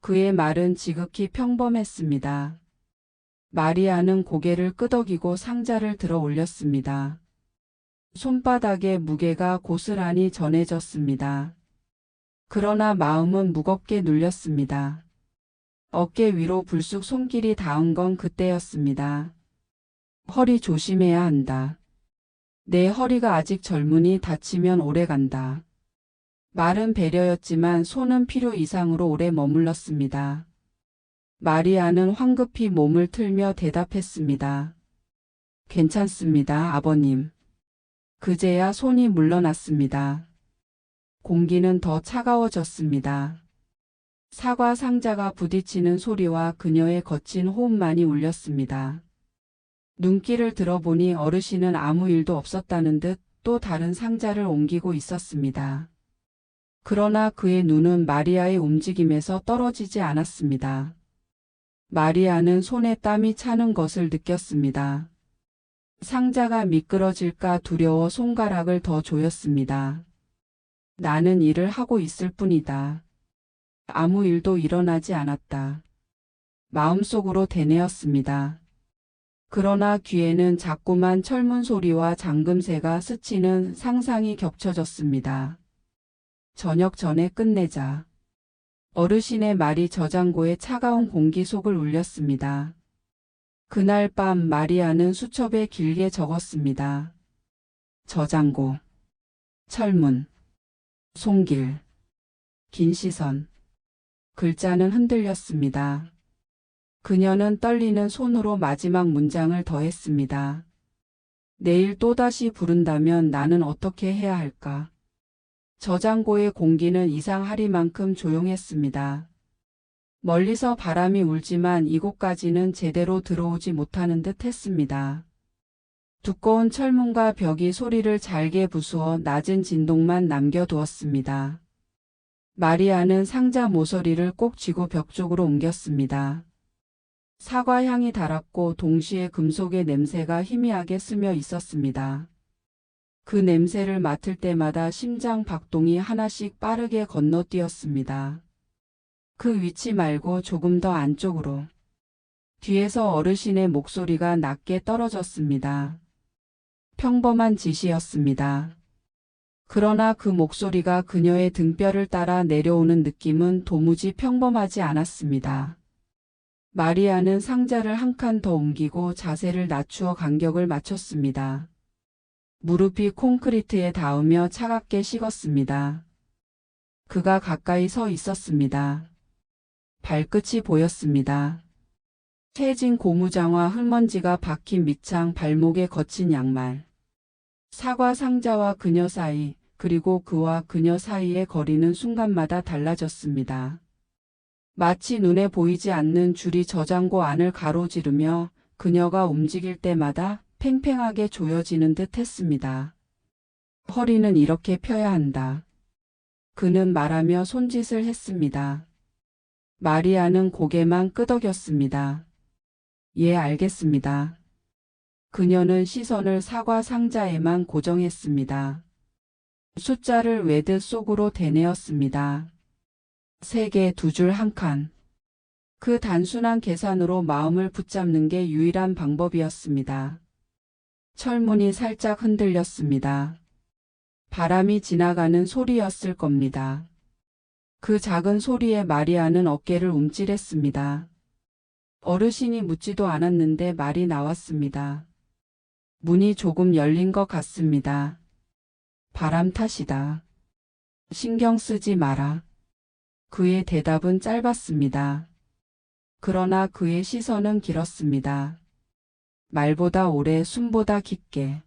그의 말은 지극히 평범했습니다. 마리아는 고개를 끄덕이고 상자를 들어 올렸습니다. 손바닥의 무게가 고스란히 전해졌습니다. 그러나 마음은 무겁게 눌렸습니다. 어깨 위로 불쑥 손길이 닿은 건 그때였습니다. 허리 조심해야 한다. 내 허리가 아직 젊으니 다치면 오래 간다. 말은 배려였지만 손은 필요 이상으로 오래 머물렀습니다. 마리아는 황급히 몸을 틀며 대답했습니다. 괜찮습니다, 아버님. 그제야 손이 물러났습니다. 공기는 더 차가워졌습니다. 사과 상자가 부딪히는 소리와 그녀의 거친 호흡만이 울렸습니다. 눈길을 들어보니 어르신은 아무 일도 없었다는 듯 또 다른 상자를 옮기고 있었습니다. 그러나 그의 눈은 마리아의 움직임에서 떨어지지 않았습니다. 마리아는 손에 땀이 차는 것을 느꼈습니다. 상자가 미끄러질까 두려워 손가락을 더 조였습니다. 나는 일을 하고 있을 뿐이다. 아무 일도 일어나지 않았다. 마음속으로 되뇌었습니다. 그러나 귀에는 자꾸만 철문 소리와 잠금새가 스치는 상상이 겹쳐졌습니다. 저녁 전에 끝내자. 어르신의 말이 저장고의 차가운 공기 속을 울렸습니다. 그날 밤 마리아는 수첩에 길게 적었습니다. 저장고, 철문, 손길, 긴 시선. 글자는 흔들렸습니다. 그녀는 떨리는 손으로 마지막 문장을 더했습니다. 내일 또다시 부른다면 나는 어떻게 해야 할까? 저장고의 공기는 이상하리만큼 조용했습니다. 멀리서 바람이 울지만 이곳까지는 제대로 들어오지 못하는 듯 했습니다. 두꺼운 철문과 벽이 소리를 잘게 부수어 낮은 진동만 남겨두었습니다. 마리아는 상자 모서리를 꼭 쥐고 벽 쪽으로 옮겼습니다. 사과 향이 달았고 동시에 금속의 냄새가 희미하게 스며 있었습니다. 그 냄새를 맡을 때마다 심장 박동이 하나씩 빠르게 건너뛰었습니다. 그 위치 말고 조금 더 안쪽으로. 뒤에서 어르신의 목소리가 낮게 떨어졌습니다. 평범한 지시였습니다. 그러나 그 목소리가 그녀의 등뼈를 따라 내려오는 느낌은 도무지 평범하지 않았습니다. 마리아는 상자를 한 칸 더 옮기고 자세를 낮추어 간격을 맞췄습니다. 무릎이 콘크리트에 닿으며 차갑게 식었습니다. 그가 가까이 서 있었습니다. 발끝이 보였습니다. 채진 고무장화 흙먼지가 박힌 밑창 발목에 거친 양말. 사과 상자와 그녀 사이, 그리고 그와 그녀 사이의 거리는 순간마다 달라졌습니다. 마치 눈에 보이지 않는 줄이 저장고 안을 가로지르며 그녀가 움직일 때마다 팽팽하게 조여지는 듯 했습니다. 허리는 이렇게 펴야 한다. 그는 말하며 손짓을 했습니다. 마리아는 고개만 끄덕였습니다. 예, 알겠습니다. 그녀는 시선을 사과 상자에만 고정했습니다. 숫자를 외듯 속으로 되뇌었습니다. 3개 2줄 1칸. 그 단순한 계산으로 마음을 붙잡는 게 유일한 방법이었습니다. 철문이 살짝 흔들렸습니다. 바람이 지나가는 소리였을 겁니다. 그 작은 소리에 마리아는 어깨를 움찔했습니다. 어르신이 묻지도 않았는데 말이 나왔습니다. 문이 조금 열린 것 같습니다. 바람 탓이다. 신경 쓰지 마라. 그의 대답은 짧았습니다. 그러나 그의 시선은 길었습니다. 말보다 오래, 숨보다 깊게.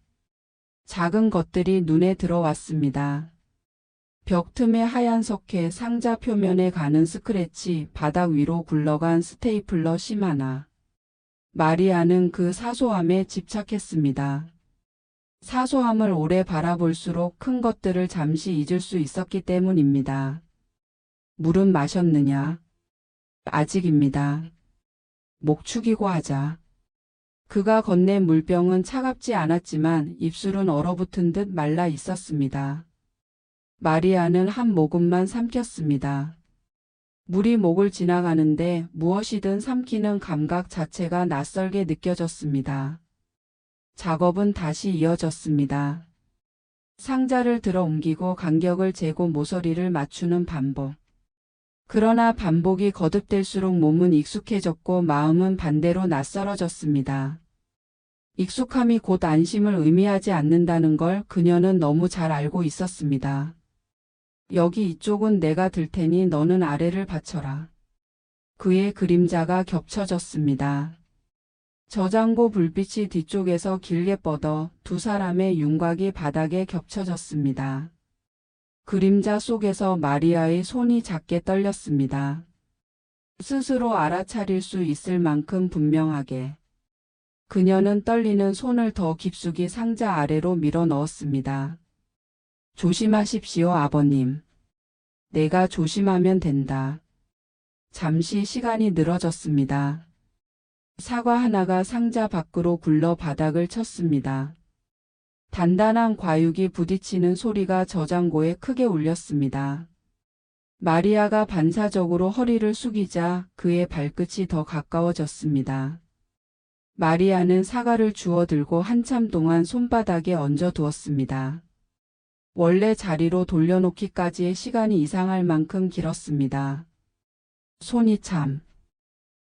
작은 것들이 눈에 들어왔습니다. 벽 틈에 하얀 석회, 상자 표면에 가는 스크래치, 바닥 위로 굴러간 스테이플러 심 하나. 마리아는 그 사소함에 집착했습니다. 사소함을 오래 바라볼수록 큰 것들을 잠시 잊을 수 있었기 때문입니다. 물은 마셨느냐? 아직입니다. 목 축이고 하자. 그가 건넨 물병은 차갑지 않았지만 입술은 얼어붙은 듯 말라 있었습니다. 마리아는 한 모금만 삼켰습니다. 물이 목을 지나가는데 무엇이든 삼키는 감각 자체가 낯설게 느껴졌습니다. 작업은 다시 이어졌습니다. 상자를 들어 옮기고 간격을 재고 모서리를 맞추는 반복. 그러나 반복이 거듭될수록 몸은 익숙해졌고 마음은 반대로 낯설어졌습니다. 익숙함이 곧 안심을 의미하지 않는다는 걸 그녀는 너무 잘 알고 있었습니다. 여기 이쪽은 내가 들 테니 너는 아래를 받쳐라. 그의 그림자가 겹쳐졌습니다. 저장고 불빛이 뒤쪽에서 길게 뻗어 두 사람의 윤곽이 바닥에 겹쳐졌습니다. 그림자 속에서 마리아의 손이 작게 떨렸습니다. 스스로 알아차릴 수 있을 만큼 분명하게. 그녀는 떨리는 손을 더 깊숙이 상자 아래로 밀어 넣었습니다. 조심하십시오, 아버님. 내가 조심하면 된다. 잠시 시간이 늘어졌습니다. 사과 하나가 상자 밖으로 굴러 바닥을 쳤습니다. 단단한 과육이 부딪히는 소리가 저장고에 크게 울렸습니다. 마리아가 반사적으로 허리를 숙이자 그의 발끝이 더 가까워졌습니다. 마리아는 사과를 주워들고 한참 동안 손바닥에 얹어두었습니다. 원래 자리로 돌려놓기까지의 시간이 이상할 만큼 길었습니다. 손이 참.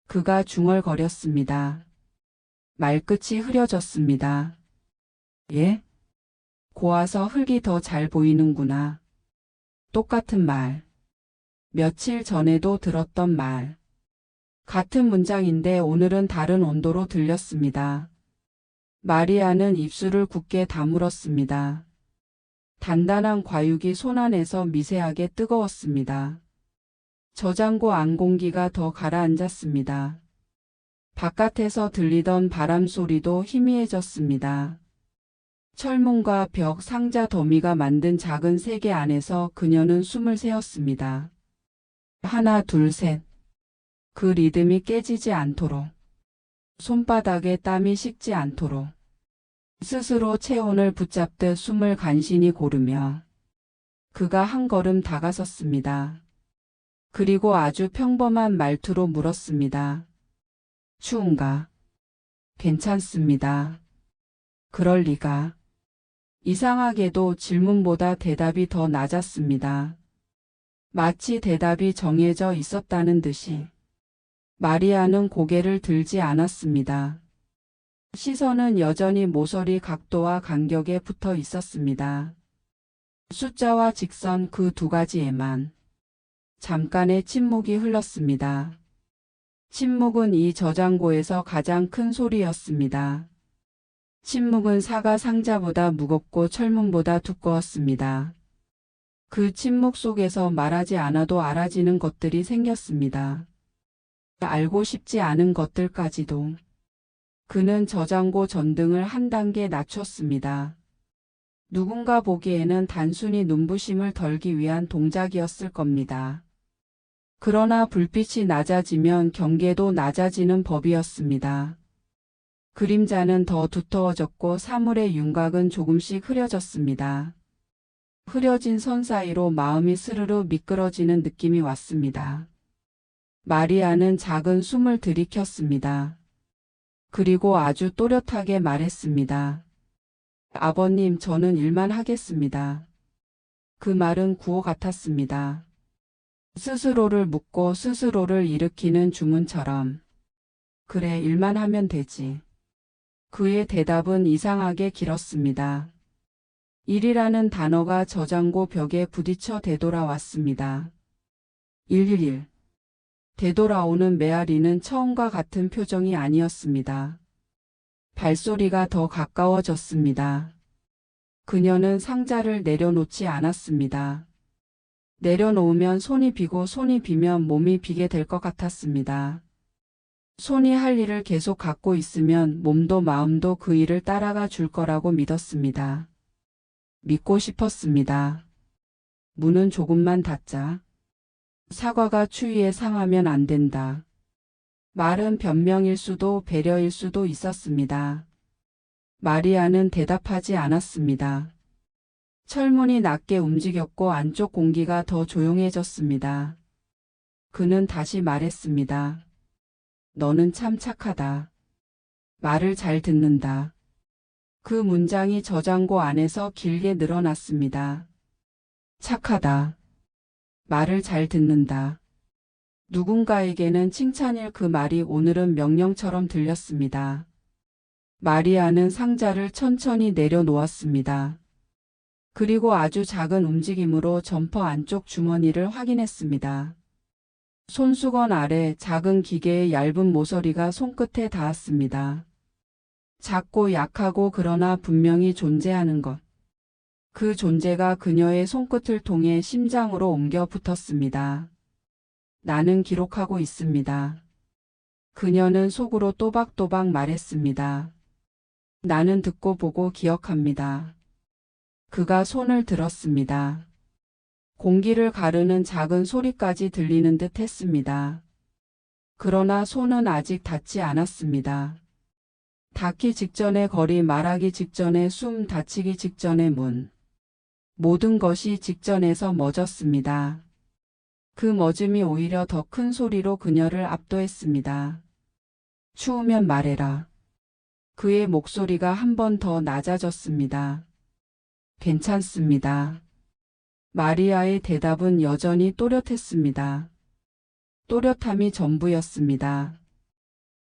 그가 중얼거렸습니다. 말끝이 흐려졌습니다. 예? 고와서 흙이 더 잘 보이는구나. 똑같은 말. 며칠 전에도 들었던 말. 같은 문장인데 오늘은 다른 온도로 들렸습니다. 마리아는 입술을 굳게 다물었습니다. 단단한 과육이 손 안에서 미세하게 뜨거웠습니다. 저장고 안 공기가 더 가라앉았습니다. 바깥에서 들리던 바람 소리도 희미해졌습니다. 철문과 벽, 상자 더미가 만든 작은 세계 안에서 그녀는 숨을 세었습니다. 하나, 둘, 셋. 그 리듬이 깨지지 않도록. 손바닥에 땀이 식지 않도록. 스스로 체온을 붙잡듯 숨을 간신히 고르며 그가 한 걸음 다가섰습니다. 그리고 아주 평범한 말투로 물었습니다. 추운가? 괜찮습니다. 그럴 리가. 이상하게도 질문보다 대답이 더 낮았습니다. 마치 대답이 정해져 있었다는 듯이. 마리아는 고개를 들지 않았습니다. 시선은 여전히 모서리 각도와 간격에 붙어 있었습니다. 숫자와 직선 그 두 가지에만. 잠깐의 침묵이 흘렀습니다. 침묵은 이 저장고에서 가장 큰 소리였습니다. 침묵은 사과 상자보다 무겁고 철문보다 두꺼웠습니다. 그 침묵 속에서 말하지 않아도 알아지는 것들이 생겼습니다. 알고 싶지 않은 것들까지도. 그는 저장고 전등을 한 단계 낮췄습니다. 누군가 보기에는 단순히 눈부심을 덜기 위한 동작이었을 겁니다. 그러나 불빛이 낮아지면 경계도 낮아지는 법이었습니다. 그림자는 더 두터워졌고 사물의 윤곽은 조금씩 흐려졌습니다. 흐려진 선 사이로 마음이 스르르 미끄러지는 느낌이 왔습니다. 마리아는 작은 숨을 들이켰습니다. 그리고 아주 또렷하게 말했습니다. 아버님, 저는 일만 하겠습니다. 그 말은 구호 같았습니다. 스스로를 묻고 스스로를 일으키는 주문처럼. 그래, 일만 하면 되지. 그의 대답은 이상하게 길었습니다. 일이라는 단어가 저장고 벽에 부딪혀 되돌아왔습니다. 111. 되돌아오는 메아리는 처음과 같은 표정이 아니었습니다. 발소리가 더 가까워졌습니다. 그녀는 상자를 내려놓지 않았습니다. 내려놓으면 손이 비고 손이 비면 몸이 비게 될 것 같았습니다. 손이 할 일을 계속 갖고 있으면 몸도 마음도 그 일을 따라가 줄 거라고 믿었습니다. 믿고 싶었습니다. 문은 조금만 닫자. 사과가 추위에 상하면 안 된다. 말은 변명일 수도 배려일 수도 있었습니다. 마리아는 대답하지 않았습니다. 철문이 낮게 움직였고 안쪽 공기가 더 조용해졌습니다. 그는 다시 말했습니다. 너는 참 착하다. 말을 잘 듣는다. 그 문장이 저장고 안에서 길게 늘어났습니다. 착하다. 말을 잘 듣는다. 누군가에게는 칭찬일 그 말이 오늘은 명령처럼 들렸습니다. 마리아는 상자를 천천히 내려놓았습니다. 그리고 아주 작은 움직임으로 점퍼 안쪽 주머니를 확인했습니다. 손수건 아래 작은 기계의 얇은 모서리가 손끝에 닿았습니다. 작고 약하고 그러나 분명히 존재하는 것. 그 존재가 그녀의 손끝을 통해 심장으로 옮겨 붙었습니다. 나는 기록하고 있습니다. 그녀는 속으로 또박또박 말했습니다. 나는 듣고 보고 기억합니다. 그가 손을 들었습니다. 공기를 가르는 작은 소리까지 들리는 듯 했습니다. 그러나 손은 아직 닿지 않았습니다. 닿기 직전의 거리, 말하기 직전의 숨, 닫히기 직전의 문. 모든 것이 직전에서 멎었습니다. 그 멎음이 오히려 더 큰 소리로 그녀를 압도했습니다. 추우면 말해라. 그의 목소리가 한 번 더 낮아졌습니다. 괜찮습니다. 마리아의 대답은 여전히 또렷했습니다. 또렷함이 전부였습니다.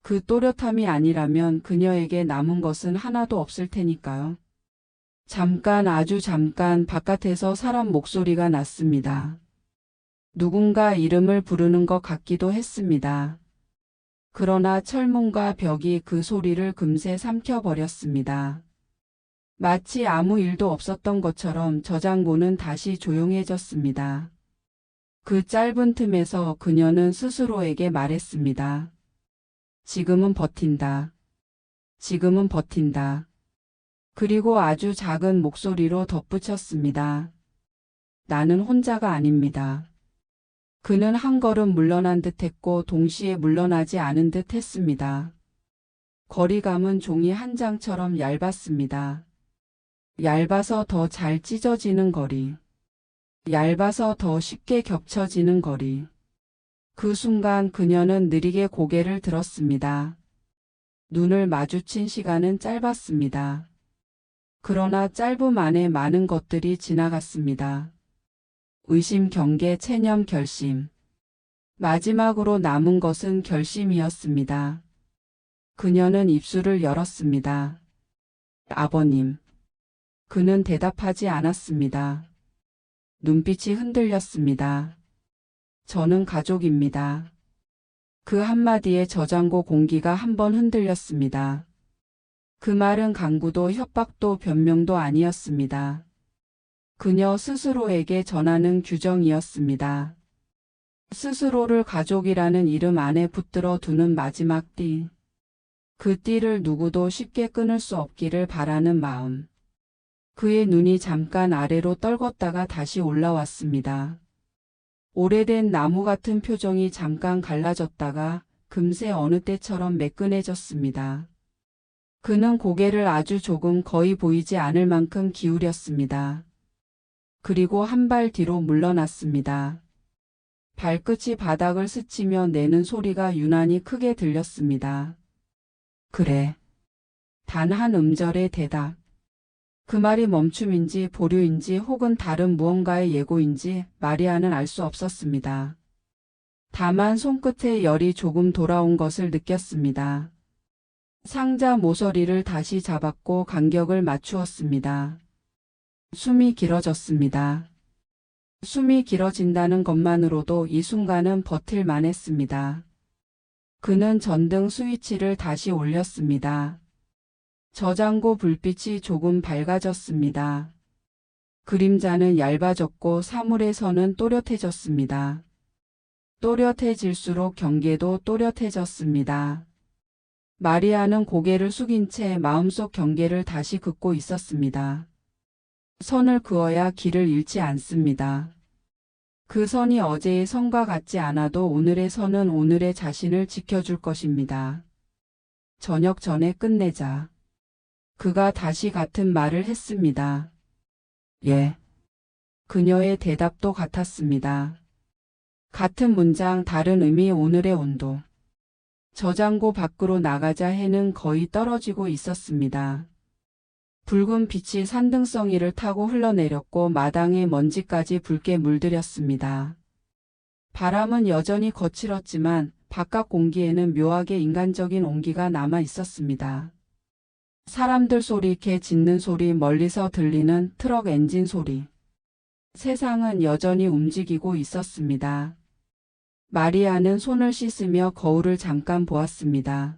그 또렷함이 아니라면 그녀에게 남은 것은 하나도 없을 테니까요. 잠깐, 아주 잠깐 바깥에서 사람 목소리가 났습니다. 누군가 이름을 부르는 것 같기도 했습니다. 그러나 철문과 벽이 그 소리를 금세 삼켜버렸습니다. 마치 아무 일도 없었던 것처럼 저장고는 다시 조용해졌습니다. 그 짧은 틈에서 그녀는 스스로에게 말했습니다. 지금은 버틴다. 지금은 버틴다. 그리고 아주 작은 목소리로 덧붙였습니다. 나는 혼자가 아닙니다. 그는 한 걸음 물러난 듯했고 동시에 물러나지 않은 듯 했습니다. 거리감은 종이 한 장처럼 얇았습니다. 얇아서 더 잘 찢어지는 거리. 얇아서 더 쉽게 겹쳐지는 거리. 그 순간 그녀는 느리게 고개를 들었습니다. 눈을 마주친 시간은 짧았습니다. 그러나 짧음 안에 많은 것들이 지나갔습니다. 의심, 경계, 체념, 결심. 마지막으로 남은 것은 결심이었습니다. 그녀는 입술을 열었습니다. 아버님. 그는 대답하지 않았습니다. 눈빛이 흔들렸습니다. 저는 가족입니다. 그 한마디에 저장고 공기가 한 번 흔들렸습니다. 그 말은 강구도 협박도 변명도 아니었습니다. 그녀 스스로에게 전하는 규정이었습니다. 스스로를 가족이라는 이름 안에 붙들어 두는 마지막 띠. 그 띠를 누구도 쉽게 끊을 수 없기를 바라는 마음. 그의 눈이 잠깐 아래로 떨궜다가 다시 올라왔습니다. 오래된 나무 같은 표정이 잠깐 갈라졌다가 금세 어느 때처럼 매끈해졌습니다. 그는 고개를 아주 조금, 거의 보이지 않을 만큼 기울였습니다. 그리고 한 발 뒤로 물러났습니다. 발끝이 바닥을 스치며 내는 소리가 유난히 크게 들렸습니다. 그래. 단 한 음절의 대답. 그 말이 멈춤인지 보류인지 혹은 다른 무언가의 예고인지 마리아는 알 수 없었습니다. 다만 손끝에 열이 조금 돌아온 것을 느꼈습니다. 상자 모서리를 다시 잡았고 간격을 맞추었습니다. 숨이 길어졌습니다. 숨이 길어진다는 것만으로도 이 순간은 버틸만 했습니다. 그는 전등 스위치를 다시 올렸습니다. 저장고 불빛이 조금 밝아졌습니다. 그림자는 얇아졌고 사물의 선은 또렷해졌습니다. 또렷해질수록 경계도 또렷해졌습니다. 마리아는 고개를 숙인 채 마음속 경계를 다시 긋고 있었습니다. 선을 그어야 길을 잃지 않습니다. 그 선이 어제의 선과 같지 않아도 오늘의 선은 오늘의 자신을 지켜줄 것입니다. 저녁 전에 끝내자. 그가 다시 같은 말을 했습니다. 예. 그녀의 대답도 같았습니다. 같은 문장 다른 의미 오늘의 온도. 저장고 밖으로 나가자 해는 거의 떨어지고 있었습니다. 붉은 빛이 산등성이를 타고 흘러내렸고 마당의 먼지까지 붉게 물들였습니다. 바람은 여전히 거칠었지만 바깥 공기에는 묘하게 인간적인 온기가 남아 있었습니다. 사람들 소리, 개 짖는 소리, 멀리서 들리는 트럭 엔진 소리. 세상은 여전히 움직이고 있었습니다. 마리아는 손을 씻으며 거울을 잠깐 보았습니다.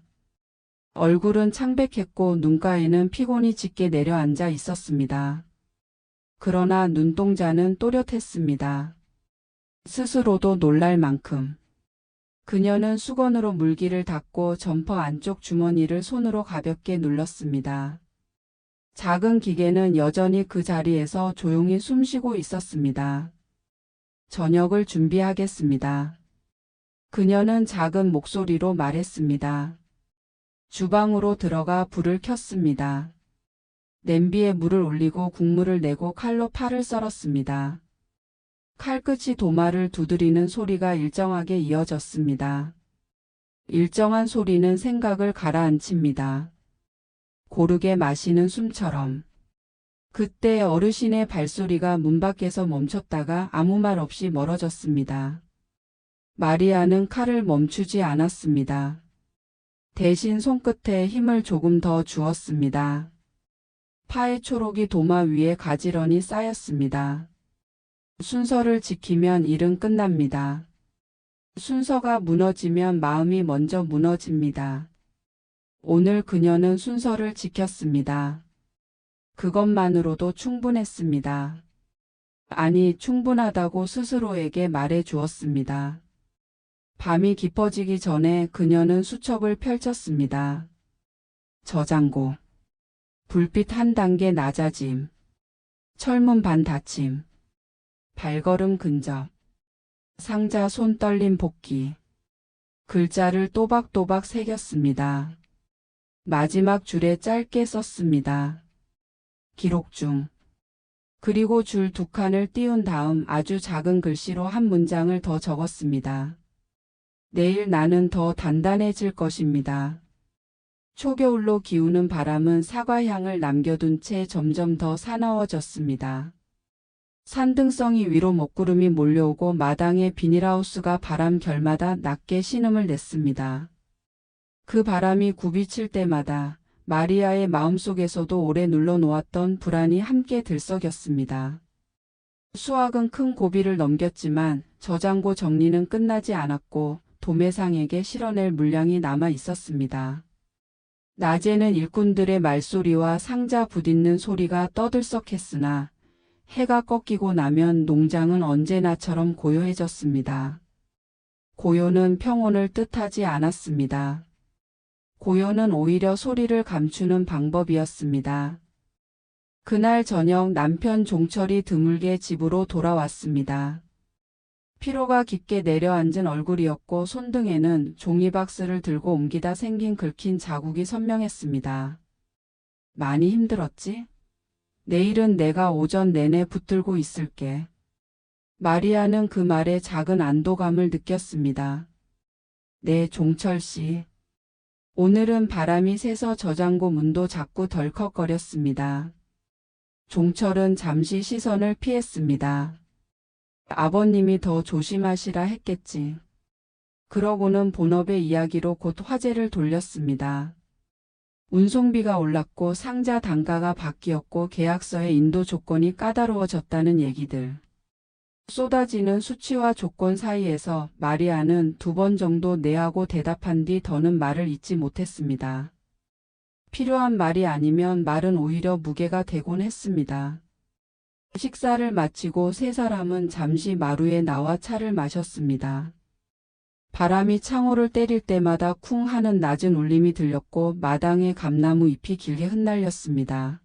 얼굴은 창백했고 눈가에는 피곤이 짙게 내려앉아 있었습니다. 그러나 눈동자는 또렷했습니다. 스스로도 놀랄 만큼. 그녀는 수건으로 물기를 닦고 점퍼 안쪽 주머니를 손으로 가볍게 눌렀습니다. 작은 기계는 여전히 그 자리에서 조용히 숨쉬고 있었습니다. 저녁을 준비하겠습니다. 그녀는 작은 목소리로 말했습니다. 주방으로 들어가 불을 켰습니다. 냄비에 물을 올리고 국물을 내고 칼로 파를 썰었습니다. 칼끝이 도마를 두드리는 소리가 일정하게 이어졌습니다. 일정한 소리는 생각을 가라앉힙니다. 고르게 마시는 숨처럼. 그때 어르신의 발소리가 문 밖에서 멈췄다가 아무 말 없이 멀어졌습니다. 마리아는 칼을 멈추지 않았습니다. 대신 손끝에 힘을 조금 더 주었습니다. 파의 초록이 도마 위에 가지런히 쌓였습니다. 순서를 지키면 일은 끝납니다. 순서가 무너지면 마음이 먼저 무너집니다. 오늘 그녀는 순서를 지켰습니다. 그것만으로도 충분했습니다. 아니, 충분하다고 스스로에게 말해 주었습니다. 밤이 깊어지기 전에 그녀는 수첩을 펼쳤습니다. 저장고. 불빛 한 단계 낮아짐. 철문 반 닫힘. 발걸음 근접. 상자 손 떨림 복귀. 글자를 또박또박 새겼습니다. 마지막 줄에 짧게 썼습니다. 기록 중. 그리고 줄 두 칸을 띄운 다음 아주 작은 글씨로 한 문장을 더 적었습니다. 내일 나는 더 단단해질 것입니다. 초겨울로 기우는 바람은 사과향을 남겨둔 채 점점 더 사나워졌습니다. 산등성이 위로 먹구름이 몰려오고 마당의 비닐하우스가 바람 결마다 낮게 신음을 냈습니다. 그 바람이 굽이칠 때마다 마리아의 마음속에서도 오래 눌러놓았던 불안이 함께 들썩였습니다. 수학은 큰 고비를 넘겼지만 저장고 정리는 끝나지 않았고 도매상에게 실어낼 물량이 남아 있었습니다. 낮에는 일꾼들의 말소리와 상자 부딪는 소리가 떠들썩했으나 해가 꺾이고 나면 농장은 언제나처럼 고요해졌습니다. 고요는 평온을 뜻하지 않았습니다. 고요는 오히려 소리를 감추는 방법이었습니다. 그날 저녁 남편 종철이 드물게 집으로 돌아왔습니다. 피로가 깊게 내려앉은 얼굴이었고 손등에는 종이박스를 들고 옮기다 생긴 긁힌 자국이 선명했습니다. 많이 힘들었지? 내일은 내가 오전 내내 붙들고 있을게. 마리아는 그 말에 작은 안도감을 느꼈습니다. 네, 종철 씨. 오늘은 바람이 세서 저장고 문도 자꾸 덜컥거렸습니다. 종철은 잠시 시선을 피했습니다. 아버님이 더 조심하시라 했겠지. 그러고는 본업의 이야기로 곧 화제를 돌렸습니다. 운송비가 올랐고 상자 단가가 바뀌었고 계약서의 인도 조건이 까다로워졌다는 얘기들. 쏟아지는 수치와 조건 사이에서 마리아는 2번 정도 네하고 대답한 뒤 더는 말을 잇지 못했습니다. 필요한 말이 아니면 말은 오히려 무게가 되곤 했습니다. 식사를 마치고 세 사람은 잠시 마루에 나와 차를 마셨습니다. 바람이 창호를 때릴 때마다 쿵 하는 낮은 울림이 들렸고 마당에 감나무 잎이 길게 흩날렸습니다.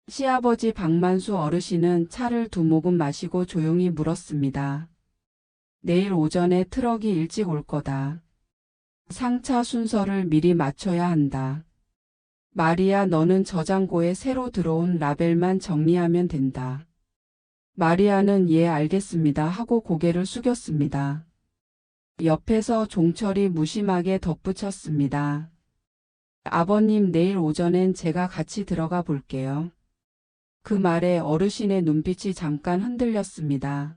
시아버지 박만수 어르신은 차를 2모금 마시고 조용히 물었습니다. 내일 오전에 트럭이 일찍 올 거다. 상차 순서를 미리 맞춰야 한다. 마리아, 너는 저장고에 새로 들어온 라벨만 정리하면 된다. 마리아는 예, 알겠습니다 하고 고개를 숙였습니다. 옆에서 종철이 무심하게 덧붙였습니다. 아버님, 내일 오전엔 제가 같이 들어가 볼게요. 그 말에 어르신의 눈빛이 잠깐 흔들렸습니다.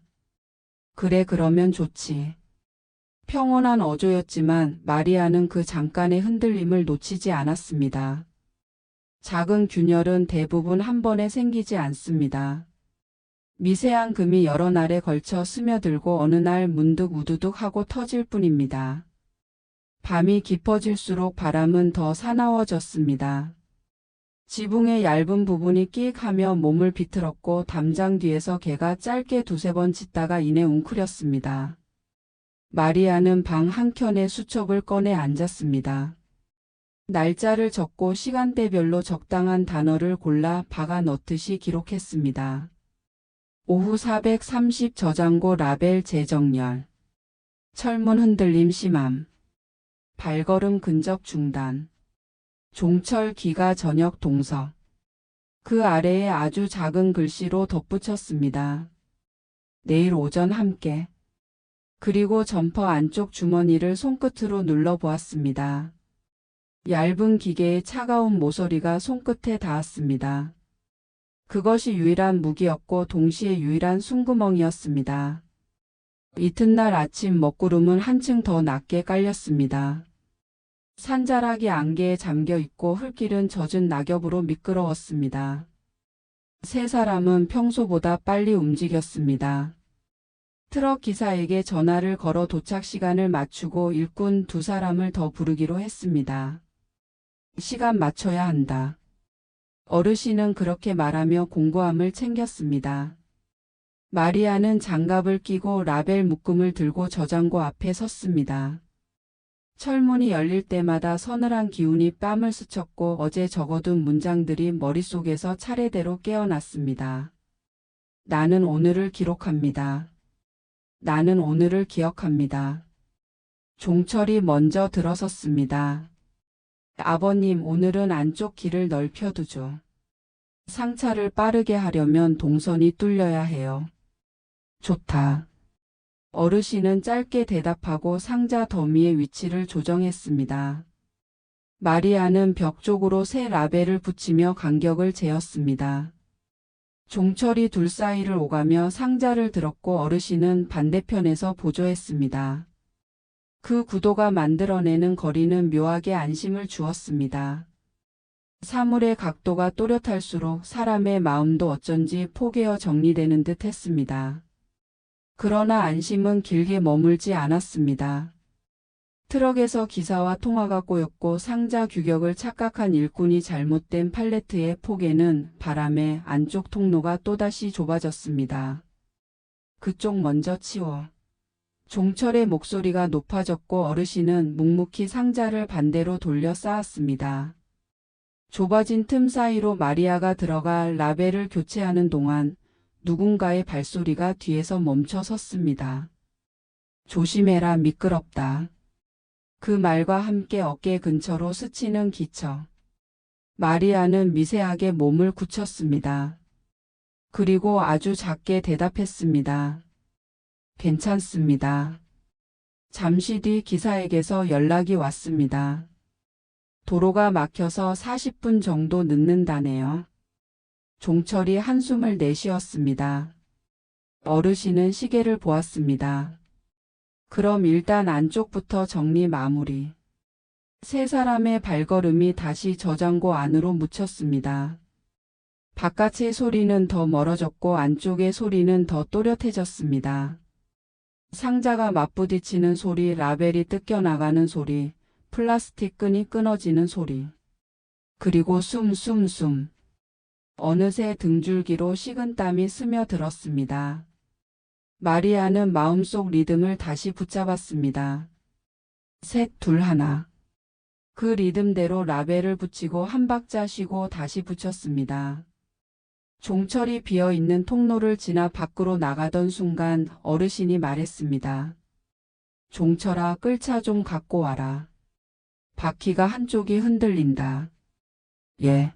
그래, 그러면 좋지. 평온한 어조였지만 마리아는 그 잠깐의 흔들림을 놓치지 않았습니다. 작은 균열은 대부분 한 번에 생기지 않습니다. 미세한 금이 여러 날에 걸쳐 스며들고 어느 날 문득 우두둑 하고 터질 뿐입니다. 밤이 깊어질수록 바람은 더 사나워졌습니다. 지붕의 얇은 부분이 끽 하며 몸을 비틀었고 담장 뒤에서 개가 짧게 2-3번 짖다가 이내 웅크렸습니다. 마리아는 방 한켠에 수첩을 꺼내 앉았습니다. 날짜를 적고 시간대별로 적당한 단어를 골라 박아 넣듯이 기록했습니다. 오후 430 저장고 라벨 재정렬. 철문 흔들림 심함. 발걸음 근접 중단. 종철 귀가 저녁 동서. 그 아래에 아주 작은 글씨로 덧붙였습니다. 내일 오전 함께. 그리고 점퍼 안쪽 주머니를 손끝으로 눌러보았습니다. 얇은 기계의 차가운 모서리가 손끝에 닿았습니다. 그것이 유일한 무기였고 동시에 유일한 숨구멍이었습니다. 이튿날 아침 먹구름은 한층 더 낮게 깔렸습니다. 산자락이 안개에 잠겨 있고 흙길은 젖은 낙엽으로 미끄러웠습니다. 세 사람은 평소보다 빨리 움직였습니다. 트럭 기사에게 전화를 걸어 도착 시간을 맞추고 일꾼 2사람을 더 부르기로 했습니다. 시간 맞춰야 한다. 어르신은 그렇게 말하며 공고함을 챙겼습니다. 마리아는 장갑을 끼고 라벨 묶음을 들고 저장고 앞에 섰습니다. 철문이 열릴 때마다 서늘한 기운이 뺨을 스쳤고 어제 적어둔 문장들이 머릿속에서 차례대로 깨어났습니다. 나는 오늘을 기록합니다. 나는 오늘을 기억합니다. 종철이 먼저 들어섰습니다. 아버님, 오늘은 안쪽 길을 넓혀두죠. 상차를 빠르게 하려면 동선이 뚫려야 해요. 좋다. 어르신은 짧게 대답하고 상자 더미의 위치를 조정했습니다. 마리아는 벽 쪽으로 새 라벨을 붙이며 간격을 재었습니다. 종철이 둘 사이를 오가며 상자를 들었고 어르신은 반대편에서 보조했습니다. 그 구도가 만들어내는 거리는 묘하게 안심을 주었습니다. 사물의 각도가 또렷할수록 사람의 마음도 어쩐지 포개어 정리되는 듯 했습니다. 그러나 안심은 길게 머물지 않았습니다. 트럭에서 기사와 통화가 꼬였고 상자 규격을 착각한 일꾼이 잘못된 팔레트의 포개는 바람에 안쪽 통로가 또다시 좁아졌습니다. 그쪽 먼저 치워. 종철의 목소리가 높아졌고 어르신은 묵묵히 상자를 반대로 돌려 쌓았습니다. 좁아진 틈 사이로 마리아가 들어가 라벨을 교체하는 동안 누군가의 발소리가 뒤에서 멈춰 섰습니다. 조심해라, 미끄럽다. 그 말과 함께 어깨 근처로 스치는 기척. 마리아는 미세하게 몸을 굳혔습니다. 그리고 아주 작게 대답했습니다. 괜찮습니다. 잠시 뒤 기사에게서 연락이 왔습니다. 도로가 막혀서 40분 정도 늦는다네요. 종철이 한숨을 내쉬었습니다. 어르신은 시계를 보았습니다. 그럼 일단 안쪽부터 정리 마무리. 세 사람의 발걸음이 다시 저장고 안으로 묻혔습니다. 바깥의 소리는 더 멀어졌고 안쪽의 소리는 더 또렷해졌습니다. 상자가 맞부딪히는 소리, 라벨이 뜯겨나가는 소리, 플라스틱 끈이 끊어지는 소리. 그리고 숨. 어느새 등줄기로 식은땀이 스며들었습니다. 마리아는 마음속 리듬을 다시 붙잡았습니다. 셋, 둘, 하나. 그 리듬대로 라벨을 붙이고 한 박자 쉬고 다시 붙였습니다. 종철이 비어있는 통로를 지나 밖으로 나가던 순간 어르신이 말했습니다. 종철아, 끌차 좀 갖고 와라. 바퀴가 한쪽이 흔들린다. 예.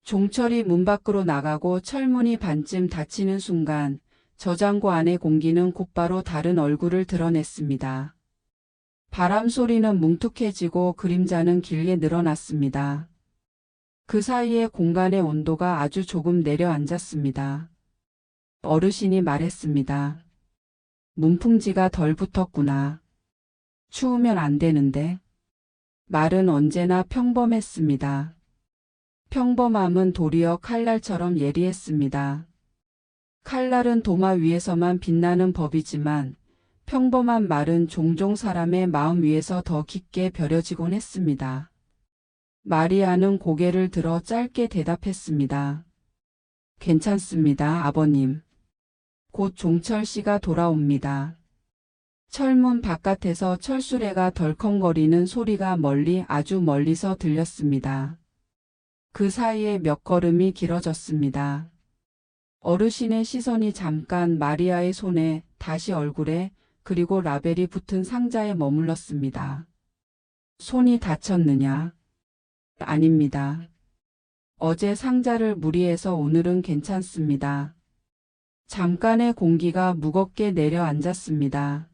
종철이 문 밖으로 나가고 철문이 반쯤 닫히는 순간 저장고 안의 공기는 곧바로 다른 얼굴을 드러냈습니다. 바람 소리는 뭉툭해지고 그림자는 길게 늘어났습니다. 그 사이에 공간의 온도가 아주 조금 내려앉았습니다. 어르신이 말했습니다. 문풍지가 덜 붙었구나. 추우면 안 되는데. 말은 언제나 평범했습니다. 평범함은 도리어 칼날처럼 예리했습니다. 칼날은 도마 위에서만 빛나는 법이지만 평범한 말은 종종 사람의 마음 위에서 더 깊게 벼려지곤 했습니다. 마리아는 고개를 들어 짧게 대답했습니다. 괜찮습니다, 아버님. 곧 종철 씨가 돌아옵니다. 철문 바깥에서 철수레가 덜컹거리는 소리가 아주 멀리서 들렸습니다. 그 사이에 몇 걸음이 길어졌습니다. 어르신의 시선이 잠깐 마리아의 손에, 다시 얼굴에, 그리고 라벨이 붙은 상자에 머물렀습니다. 손이 다쳤느냐? 아닙니다. 어제 상자를 무리해서 오늘은 괜찮습니다. 잠깐의 공기가 무겁게 내려앉았습니다.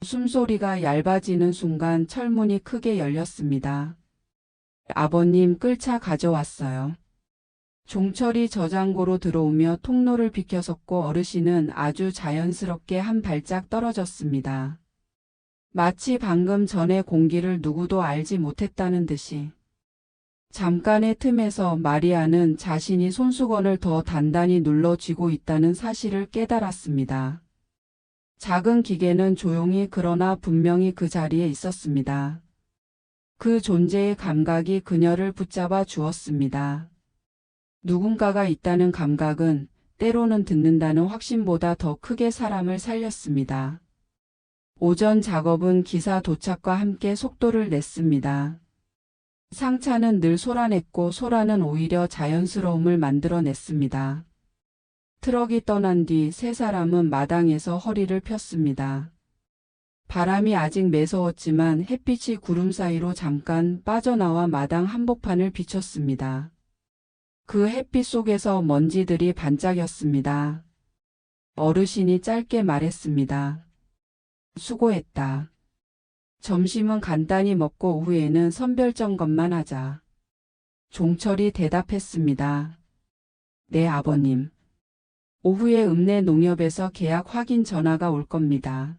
숨소리가 얇아지는 순간 철문이 크게 열렸습니다. 아버님, 끌차 가져왔어요. 종철이 저장고로 들어오며 통로를 비켜섰고 어르신은 아주 자연스럽게 한 발짝 떨어졌습니다. 마치 방금 전의 공기를 누구도 알지 못했다는 듯이. 잠깐의 틈에서 마리아는 자신이 손수건을 더 단단히 눌러 쥐고 있다는 사실을 깨달았습니다. 작은 기계는 조용히 그러나 분명히 그 자리에 있었습니다. 그 존재의 감각이 그녀를 붙잡아 주었습니다. 누군가가 있다는 감각은 때로는 듣는다는 확신보다 더 크게 사람을 살렸습니다. 오전 작업은 기사 도착과 함께 속도를 냈습니다. 상차는 늘 소란했고 소란은 오히려 자연스러움을 만들어냈습니다. 트럭이 떠난 뒤 세 사람은 마당에서 허리를 폈습니다. 바람이 아직 매서웠지만 햇빛이 구름 사이로 잠깐 빠져나와 마당 한복판을 비췄습니다. 그 햇빛 속에서 먼지들이 반짝였습니다. 어르신이 짧게 말했습니다. 수고했다. 점심은 간단히 먹고 오후에는 선별 점검만 하자. 종철이 대답했습니다. 네, 아버님. 오후에 읍내 농협에서 계약 확인 전화가 올 겁니다.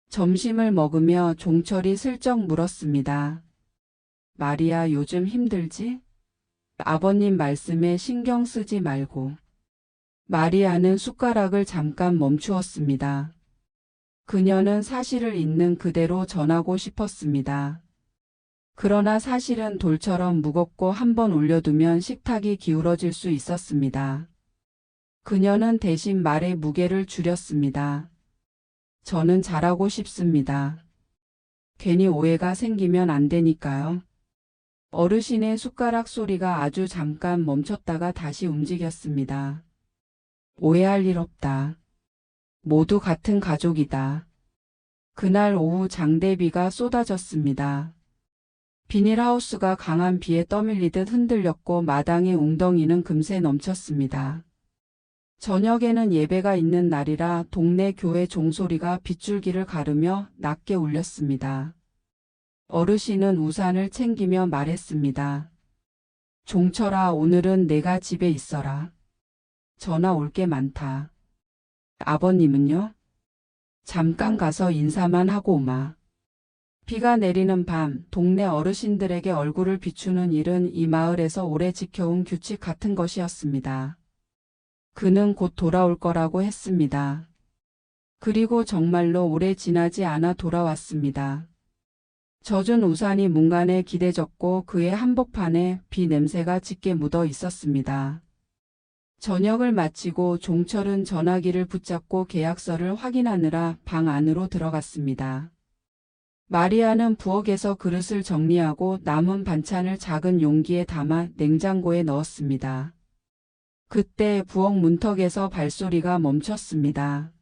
점심을 먹으며 종철이 슬쩍 물었습니다. 마리아, 요즘 힘들지? 아버님 말씀에 신경 쓰지 말고. 마리아는 숟가락을 잠깐 멈추었습니다. 그녀는 사실을 있는 그대로 전하고 싶었습니다. 그러나 사실은 돌처럼 무겁고 한번 올려두면 식탁이 기울어질 수 있었습니다. 그녀는 대신 말의 무게를 줄였습니다. 저는 잘하고 싶습니다. 괜히 오해가 생기면 안 되니까요. 어르신의 숟가락 소리가 아주 잠깐 멈췄다가 다시 움직였습니다. 오해할 일 없다. 모두 같은 가족이다. 그날 오후 장대비가 쏟아졌습니다. 비닐하우스가 강한 비에 떠밀리듯 흔들렸고 마당의 웅덩이는 금세 넘쳤습니다. 저녁에는 예배가 있는 날이라 동네 교회 종소리가 빗줄기를 가르며 낮게 울렸습니다. 어르신은 우산을 챙기며 말했습니다. 종철아, 오늘은 내가 집에 있어라. 전화 올 게 많다. 아버님은요? 잠깐 가서 인사만 하고 오마. 비가 내리는 밤, 동네 어르신들에게 얼굴을 비추는 일은 이 마을에서 오래 지켜온 규칙 같은 것이었습니다. 그는 곧 돌아올 거라고 했습니다. 그리고 정말로 오래 지나지 않아 돌아왔습니다. 젖은 우산이 문간에 기대졌고 그의 한복판에 비 냄새가 짙게 묻어 있었습니다. 저녁을 마치고 종철은 전화기를 붙잡고 계약서를 확인하느라 방 안으로 들어갔습니다. 마리아는 부엌에서 그릇을 정리하고 남은 반찬을 작은 용기에 담아 냉장고에 넣었습니다. 그때 부엌 문턱에서 발소리가 멈췄습니다.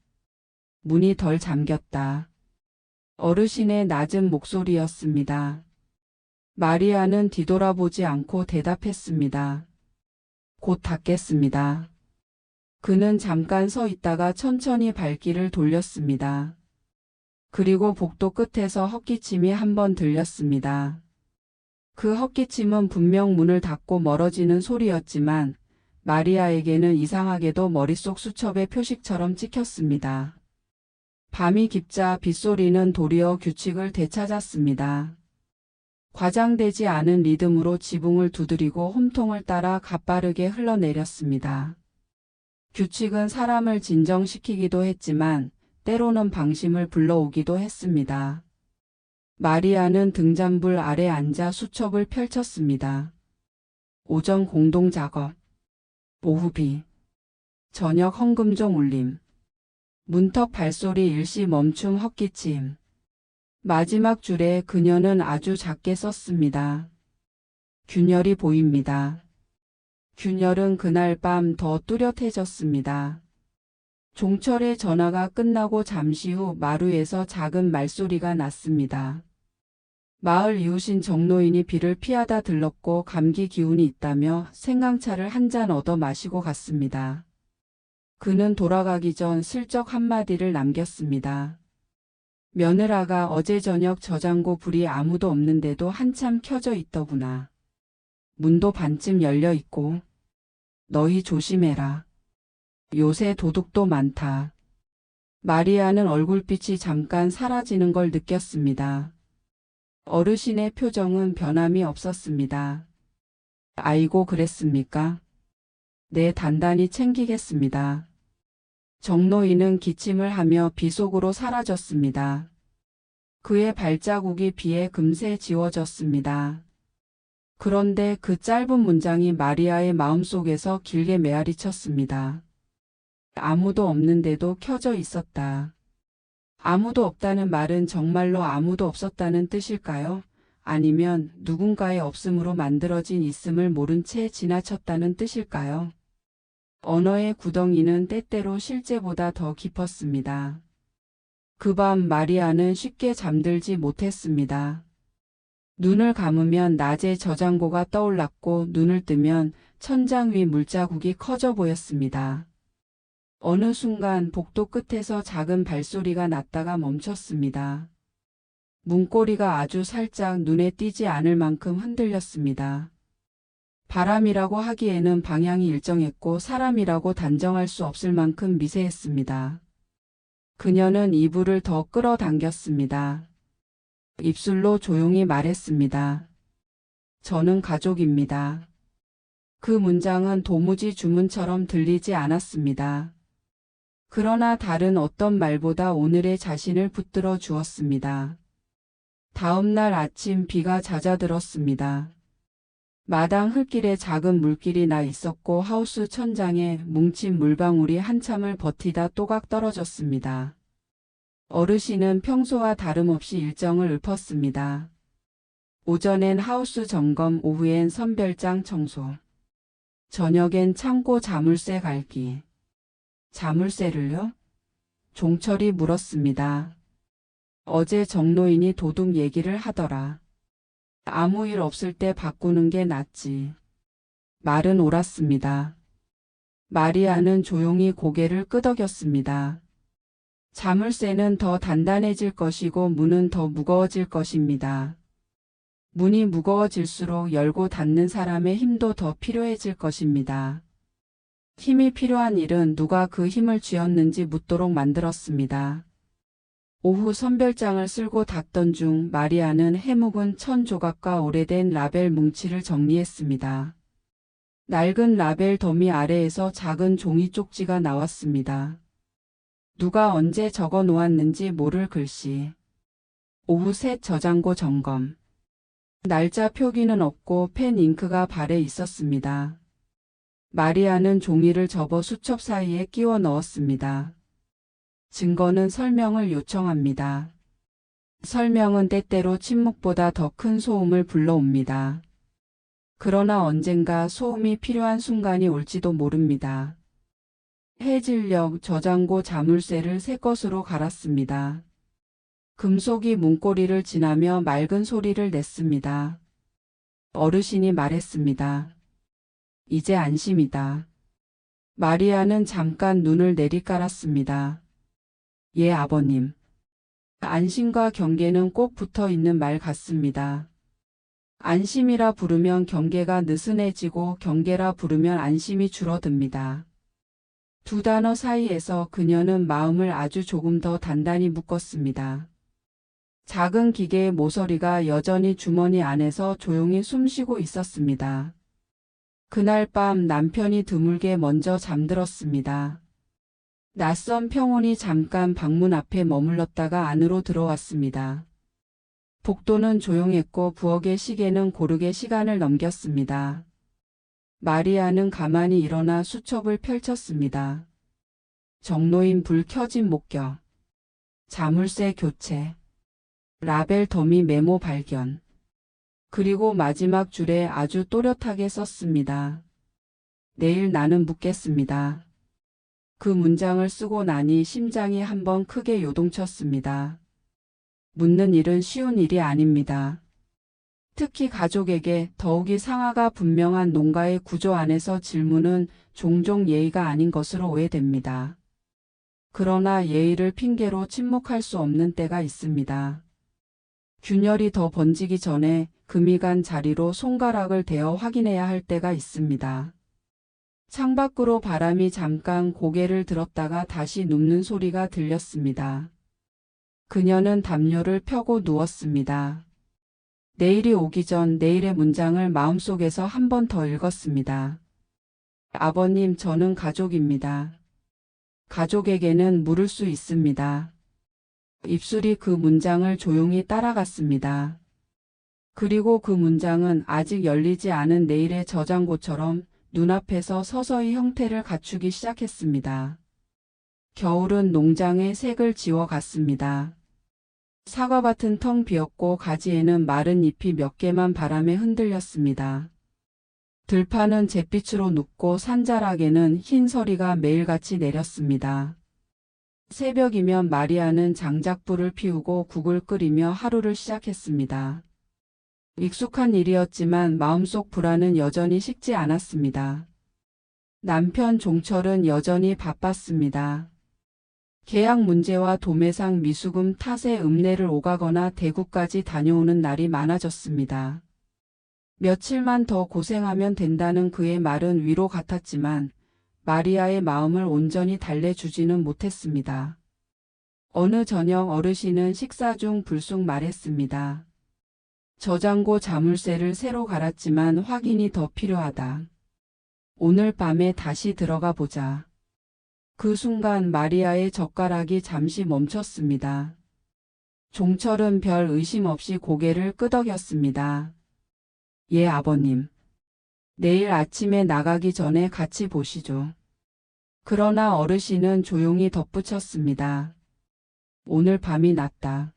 문이 덜 잠겼다. 어르신의 낮은 목소리였습니다. 마리아는 뒤돌아보지 않고 대답했습니다. 곧 닫겠습니다. 그는 잠깐 서 있다가 천천히 발길을 돌렸습니다. 그리고 복도 끝에서 헛기침이 한 번 들렸습니다. 그 헛기침은 분명 문을 닫고 멀어지는 소리였지만 마리아에게는 이상하게도 머릿속 수첩의 표식처럼 찍혔습니다. 밤이 깊자 빗소리는 도리어 규칙을 되찾았습니다. 과장되지 않은 리듬으로 지붕을 두드리고 홈통을 따라 가빠르게 흘러내렸습니다. 규칙은 사람을 진정시키기도 했지만 때로는 방심을 불러오기도 했습니다. 마리아는 등잔불 아래 앉아 수첩을 펼쳤습니다. 오전 공동작업, 오후 비, 저녁 헝금종 울림, 문턱 발소리 일시 멈춤 헛기침. 마지막 줄에 그녀는 아주 작게 썼습니다. 균열이 보입니다. 균열은 그날 밤 더 뚜렷해졌습니다. 종철의 전화가 끝나고 잠시 후 마루에서 작은 말소리가 났습니다. 마을 이웃인 정노인이 비를 피하다 들렀고 감기 기운이 있다며 생강차를 한 잔 얻어 마시고 갔습니다. 그는 돌아가기 전 슬쩍 한마디를 남겼습니다. 며느라가 어제 저녁 저장고 불이 아무도 없는데도 한참 켜져 있더구나. 문도 반쯤 열려 있고. 너희 조심해라. 요새 도둑도 많다. 마리아는 얼굴빛이 잠깐 사라지는 걸 느꼈습니다. 어르신의 표정은 변함이 없었습니다. 아이고 그랬습니까? 네, 단단히 챙기겠습니다. 정노인은 기침을 하며 비 속으로 사라졌습니다. 그의 발자국이 비에 금세 지워졌습니다. 그런데 그 짧은 문장이 마리아의 마음속에서 길게 메아리쳤습니다. 아무도 없는데도 켜져 있었다. 아무도 없다는 말은 정말로 아무도 없었다는 뜻일까요? 아니면 누군가의 없음으로 만들어진 있음을 모른 채 지나쳤다는 뜻일까요? 언어의 구덩이는 때때로 실제보다 더 깊었습니다. 그 밤 마리아는 쉽게 잠들지 못했습니다. 눈을 감으면 낮에 저장고가 떠올랐고 눈을 뜨면 천장 위 물자국이 커져 보였습니다. 어느 순간 복도 끝에서 작은 발소리가 났다가 멈췄습니다. 문고리가 아주 살짝 눈에 띄지 않을 만큼 흔들렸습니다. 바람이라고 하기에는 방향이 일정했고 사람이라고 단정할 수 없을 만큼 미세했습니다. 그녀는 이불을 더 끌어당겼습니다. 입술로 조용히 말했습니다. 저는 가족입니다. 그 문장은 도무지 주문처럼 들리지 않았습니다. 그러나 다른 어떤 말보다 오늘의 자신을 붙들어 주었습니다. 다음 날 아침 비가 잦아들었습니다. 마당 흙길에 작은 물길이 나 있었고 하우스 천장에 뭉친 물방울이 한참을 버티다 또각 떨어졌습니다. 어르신은 평소와 다름없이 일정을 읊었습니다. 오전엔 하우스 점검, 오후엔 선별장 청소. 저녁엔 창고 자물쇠 갈기. 자물쇠를요? 종철이 물었습니다. 어제 정노인이 도둑 얘기를 하더라. 아무 일 없을 때 바꾸는 게 낫지. 말은 옳았습니다. 마리아는 조용히 고개를 끄덕였습니다. 자물쇠는 더 단단해질 것이고 문은 더 무거워질 것입니다. 문이 무거워질수록 열고 닫는 사람의 힘도 더 필요해질 것입니다. 힘이 필요한 일은 누가 그 힘을 쥐었는지 묻도록 만들었습니다. 오후 선별장을 쓸고 닦던 중 마리아는 해묵은 천 조각과 오래된 라벨 뭉치를 정리했습니다. 낡은 라벨 더미 아래에서 작은 종이 쪽지가 나왔습니다. 누가 언제 적어 놓았는지 모를 글씨. 오후 셋 저장고 점검. 날짜 표기는 없고 펜 잉크가 발에 있었습니다. 마리아는 종이를 접어 수첩 사이에 끼워 넣었습니다. 증거는 설명을 요청합니다. 설명은 때때로 침묵보다 더 큰 소음을 불러옵니다. 그러나 언젠가 소음이 필요한 순간이 올지도 모릅니다. 해질녘 저장고 자물쇠를 새 것으로 갈았습니다. 금속이 문고리를 지나며 맑은 소리를 냈습니다. 어르신이 말했습니다. 이제 안심이다. 마리아는 잠깐 눈을 내리깔았습니다. 예, 아버님. 안심과 경계는 꼭 붙어 있는 말 같습니다. 안심이라 부르면 경계가 느슨해지고 경계라 부르면 안심이 줄어듭니다. 두 단어 사이에서 그녀는 마음을 아주 조금 더 단단히 묶었습니다. 작은 기계의 모서리가 여전히 주머니 안에서 조용히 숨쉬고 있었습니다. 그날 밤 남편이 드물게 먼저 잠들었습니다. 낯선 평온이 잠깐 방문 앞에 머물렀다가 안으로 들어왔습니다. 복도는 조용했고 부엌의 시계는 고르게 시간을 넘겼습니다. 마리아는 가만히 일어나 수첩을 펼쳤습니다. 정로인 불 켜진 목격. 자물쇠 교체. 라벨 더미 메모 발견. 그리고 마지막 줄에 아주 또렷하게 썼습니다. 내일 나는 묻겠습니다. 그 문장을 쓰고 나니 심장이 한번 크게 요동쳤습니다. 묻는 일은 쉬운 일이 아닙니다. 특히 가족에게 더욱이 상하가 분명한 농가의 구조 안에서 질문은 종종 예의가 아닌 것으로 오해됩니다. 그러나 예의를 핑계로 침묵할 수 없는 때가 있습니다. 균열이 더 번지기 전에 금이 간 자리로 손가락을 대어 확인해야 할 때가 있습니다. 창밖으로 바람이 잠깐 고개를 들었다가 다시 눕는 소리가 들렸습니다. 그녀는 담요를 펴고 누웠습니다. 내일이 오기 전 내일의 문장을 마음속에서 한 번 더 읽었습니다. 아버님, 저는 가족입니다. 가족에게는 물을 수 있습니다. 입술이 그 문장을 조용히 따라갔습니다. 그리고 그 문장은 아직 열리지 않은 내일의 저장고처럼 눈앞에서 서서히 형태를 갖추기 시작했습니다. 겨울은 농장의 색을 지워갔습니다. 사과밭은 텅 비었고 가지에는 마른 잎이 몇 개만 바람에 흔들렸습니다. 들판은 잿빛으로 눕고 산자락에는 흰 서리가 매일같이 내렸습니다. 새벽이면 마리아는 장작불을 피우고 국을 끓이며 하루를 시작했습니다. 익숙한 일이었지만 마음속 불안은 여전히 식지 않았습니다. 남편 종철은 여전히 바빴습니다. 계약 문제와 도매상 미수금 탓에 읍내를 오가거나 대구까지 다녀오는 날이 많아졌습니다. 며칠만 더 고생하면 된다는 그의 말은 위로 같았지만 마리아의 마음을 온전히 달래주지는 못했습니다. 어느 저녁 어르신은 식사 중 불쑥 말했습니다. 저장고 자물쇠를 새로 갈았지만 확인이 더 필요하다. 오늘 밤에 다시 들어가 보자. 그 순간 마리아의 젓가락이 잠시 멈췄습니다. 종철은 별 의심 없이 고개를 끄덕였습니다. 예, 아버님. 내일 아침에 나가기 전에 같이 보시죠. 그러나 어르신은 조용히 덧붙였습니다. 오늘 밤이 낫다.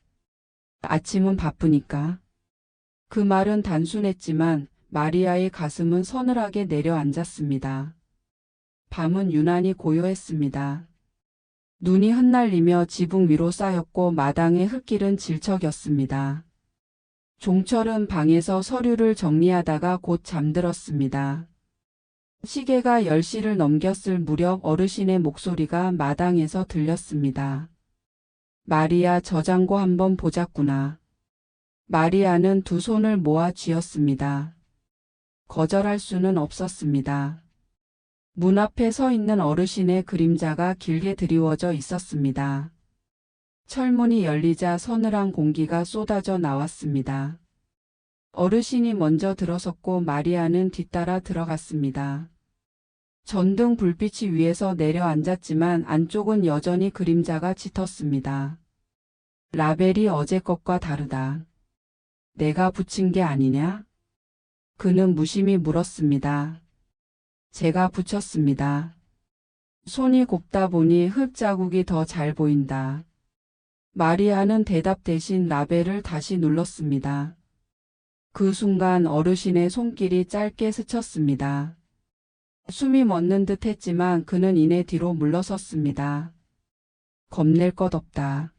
아침은 바쁘니까. 그 말은 단순했지만 마리아의 가슴은 서늘하게 내려앉았습니다. 밤은 유난히 고요했습니다. 눈이 흩날리며 지붕 위로 쌓였고 마당의 흙길은 질척였습니다. 종철은 방에서 서류를 정리하다가 곧 잠들었습니다. 시계가 10시를 넘겼을 무렵 어르신의 목소리가 마당에서 들렸습니다. 마리아, 저장고 한번 보자꾸나. 마리아는 두 손을 모아 쥐었습니다. 거절할 수는 없었습니다. 문 앞에 서 있는 어르신의 그림자가 길게 드리워져 있었습니다. 철문이 열리자 서늘한 공기가 쏟아져 나왔습니다. 어르신이 먼저 들어섰고 마리아는 뒤따라 들어갔습니다. 전등 불빛이 위에서 내려앉았지만 안쪽은 여전히 그림자가 짙었습니다. 라벨이 어제 것과 다르다. 내가 붙인 게 아니냐? 그는 무심히 물었습니다. 제가 붙였습니다. 손이 곱다 보니 흙 자국이 더 잘 보인다. 마리아는 대답 대신 라벨을 다시 눌렀습니다. 그 순간 어르신의 손길이 짧게 스쳤습니다. 숨이 멎는 듯 했지만 그는 이내 뒤로 물러섰습니다. 겁낼 것 없다.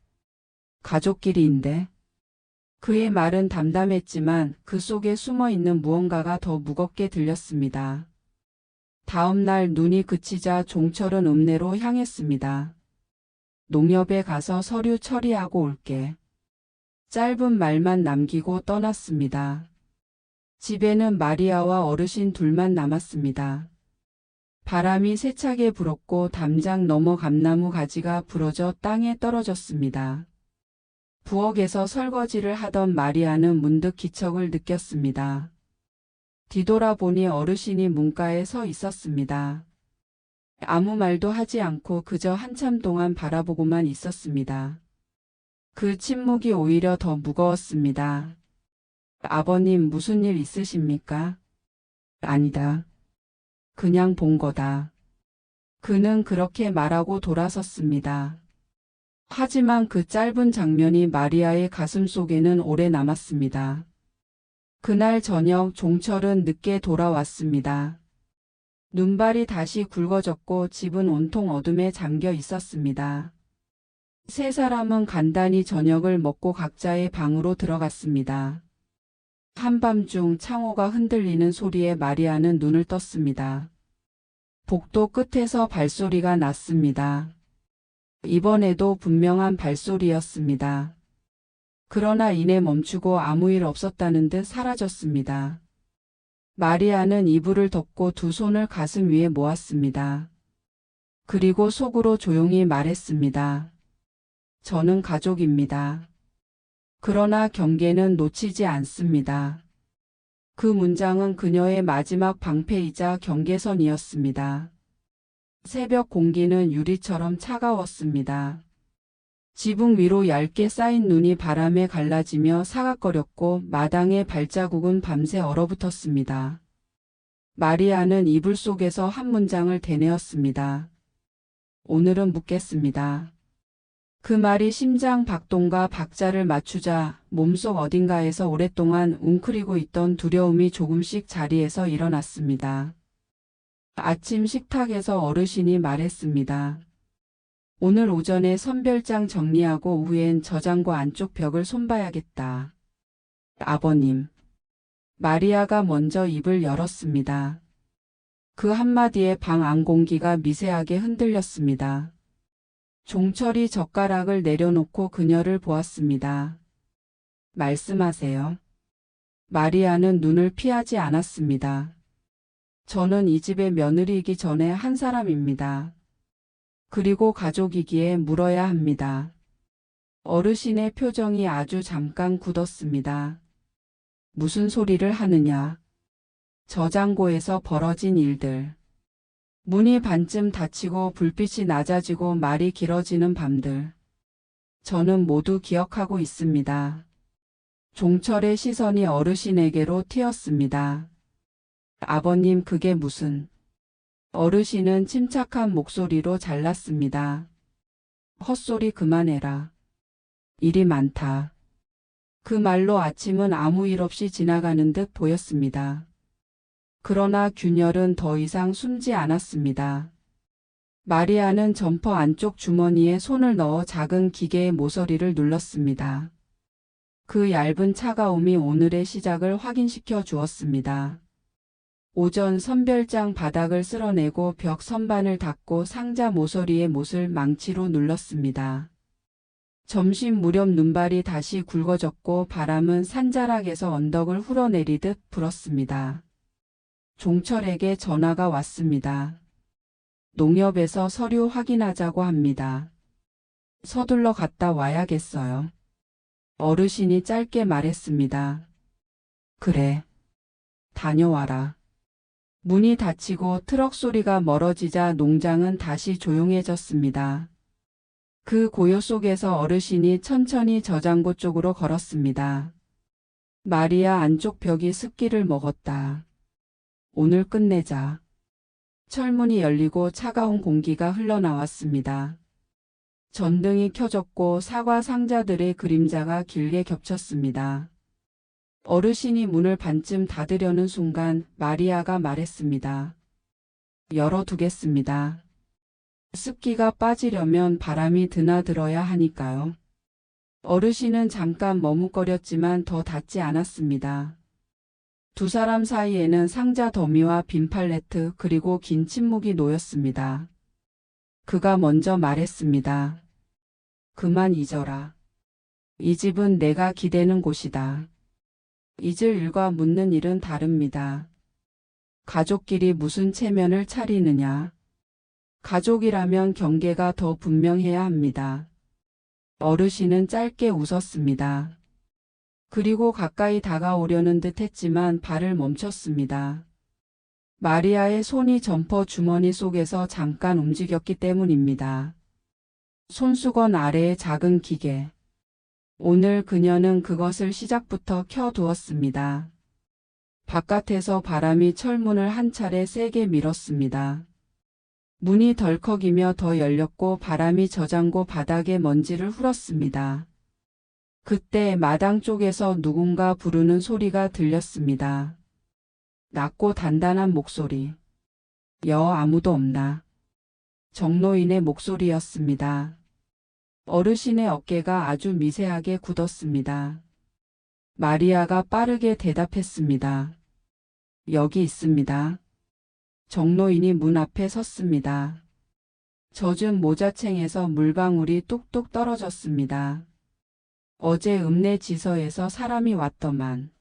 가족끼리인데. 그의 말은 담담했지만 그 속에 숨어있는 무언가가 더 무겁게 들렸습니다. 다음 날 눈이 그치자 종철은 읍내로 향했습니다. 농협에 가서 서류 처리하고 올게. 짧은 말만 남기고 떠났습니다. 집에는 마리아와 어르신 둘만 남았습니다. 바람이 세차게 불었고 담장 너머 감나무 가지가 부러져 땅에 떨어졌습니다. 부엌에서 설거지를 하던 마리아는 문득 기척을 느꼈습니다. 뒤돌아보니 어르신이 문가에 서 있었습니다. 아무 말도 하지 않고 그저 한참 동안 바라보고만 있었습니다. 그 침묵이 오히려 더 무거웠습니다. 아버님, 무슨 일 있으십니까? 아니다. 그냥 본 거다. 그는 그렇게 말하고 돌아섰습니다. 하지만 그 짧은 장면이 마리아의 가슴 속에는 오래 남았습니다. 그날 저녁 종철은 늦게 돌아왔습니다. 눈발이 다시 굵어졌고 집은 온통 어둠에 잠겨 있었습니다. 세 사람은 간단히 저녁을 먹고 각자의 방으로 들어갔습니다. 한밤중 창호가 흔들리는 소리에 마리아는 눈을 떴습니다. 복도 끝에서 발소리가 났습니다. 이번에도 분명한 발소리였습니다. 그러나 이내 멈추고 아무 일 없었다는 듯 사라졌습니다. 마리아는 이불을 덮고 두 손을 가슴 위에 모았습니다. 그리고 속으로 조용히 말했습니다. 저는 가족입니다. 그러나 경계는 놓치지 않습니다. 그 문장은 그녀의 마지막 방패이자 경계선이었습니다. 새벽 공기는 유리처럼 차가웠습니다. 지붕 위로 얇게 쌓인 눈이 바람에 갈라지며 사각거렸고 마당의 발자국은 밤새 얼어붙었습니다. 마리아는 이불 속에서 한 문장을 되뇌었습니다. 오늘은 묻겠습니다. 그 말이 심장 박동과 박자를 맞추자 몸속 어딘가에서 오랫동안 웅크리고 있던 두려움이 조금씩 자리에서 일어났습니다. 아침 식탁에서 어르신이 말했습니다. 오늘 오전에 선별장 정리하고 오후엔 저장고 안쪽 벽을 손봐야겠다. 아버님. 마리아가 먼저 입을 열었습니다. 그 한마디에 방 안 공기가 미세하게 흔들렸습니다. 종철이 젓가락을 내려놓고 그녀를 보았습니다. 말씀하세요. 마리아는 눈을 피하지 않았습니다. 저는 이 집의 며느리이기 전에 한 사람입니다. 그리고 가족이기에 물어야 합니다. 어르신의 표정이 아주 잠깐 굳었습니다. 무슨 소리를 하느냐. 저장고에서 벌어진 일들. 문이 반쯤 닫히고 불빛이 낮아지고 말이 길어지는 밤들. 저는 모두 기억하고 있습니다. 종철의 시선이 어르신에게로 튀었습니다. 아버님, 그게 무슨... 어르신은 침착한 목소리로 잘랐습니다. 헛소리 그만해라. 일이 많다. 그 말로 아침은 아무 일 없이 지나가는 듯 보였습니다. 그러나 균열은 더 이상 숨지 않았습니다. 마리아는 점퍼 안쪽 주머니에 손을 넣어 작은 기계의 모서리를 눌렀습니다. 그 얇은 차가움이 오늘의 시작을 확인시켜 주었습니다. 오전 선별장 바닥을 쓸어내고 벽 선반을 닦고 상자 모서리에 못을 망치로 눌렀습니다. 점심 무렵 눈발이 다시 굵어졌고 바람은 산자락에서 언덕을 흘러내리듯 불었습니다. 종철에게 전화가 왔습니다. 농협에서 서류 확인하자고 합니다. 서둘러 갔다 와야겠어요. 어르신이 짧게 말했습니다. 그래. 다녀와라. 문이 닫히고 트럭 소리가 멀어지자 농장은 다시 조용해졌습니다. 그 고요 속에서 어르신이 천천히 저장고 쪽으로 걸었습니다. 마리아 안쪽 벽이 습기를 먹었다. 오늘 끝내자. 철문이 열리고 차가운 공기가 흘러나왔습니다. 전등이 켜졌고 사과 상자들의 그림자가 길게 겹쳤습니다. 어르신이 문을 반쯤 닫으려는 순간 마리아가 말했습니다. 열어두겠습니다. 습기가 빠지려면 바람이 드나들어야 하니까요. 어르신은 잠깐 머뭇거렸지만 더 닫지 않았습니다. 두 사람 사이에는 상자 더미와 빈 팔레트 그리고 긴 침묵이 놓였습니다. 그가 먼저 말했습니다. 그만 잊어라. 이 집은 내가 기대는 곳이다. 잊을 일과 묻는 일은 다릅니다. 가족끼리 무슨 체면을 차리느냐. 가족이라면 경계가 더 분명해야 합니다. 어르신은 짧게 웃었습니다. 그리고 가까이 다가오려는 듯 했지만 발을 멈췄습니다. 마리아의 손이 점퍼 주머니 속에서 잠깐 움직였기 때문입니다. 손수건 아래의 작은 기계. 오늘 그녀는 그것을 시작부터 켜두었습니다. 바깥에서 바람이 철문을 한 차례 세게 밀었습니다. 문이 덜컥이며 더 열렸고 바람이 저장고 바닥에 먼지를 흘렀습니다. 그때 마당 쪽에서 누군가 부르는 소리가 들렸습니다. 낮고 단단한 목소리. 아무도 없나? 정노인의 목소리였습니다. 어르신의 어깨가 아주 미세하게 굳었습니다. 마리아가 빠르게 대답했습니다. 여기 있습니다. 정노인이 문 앞에 섰습니다. 젖은 모자챙에서 물방울이 뚝뚝 떨어졌습니다. 어제 읍내지서에서 사람이 왔더만.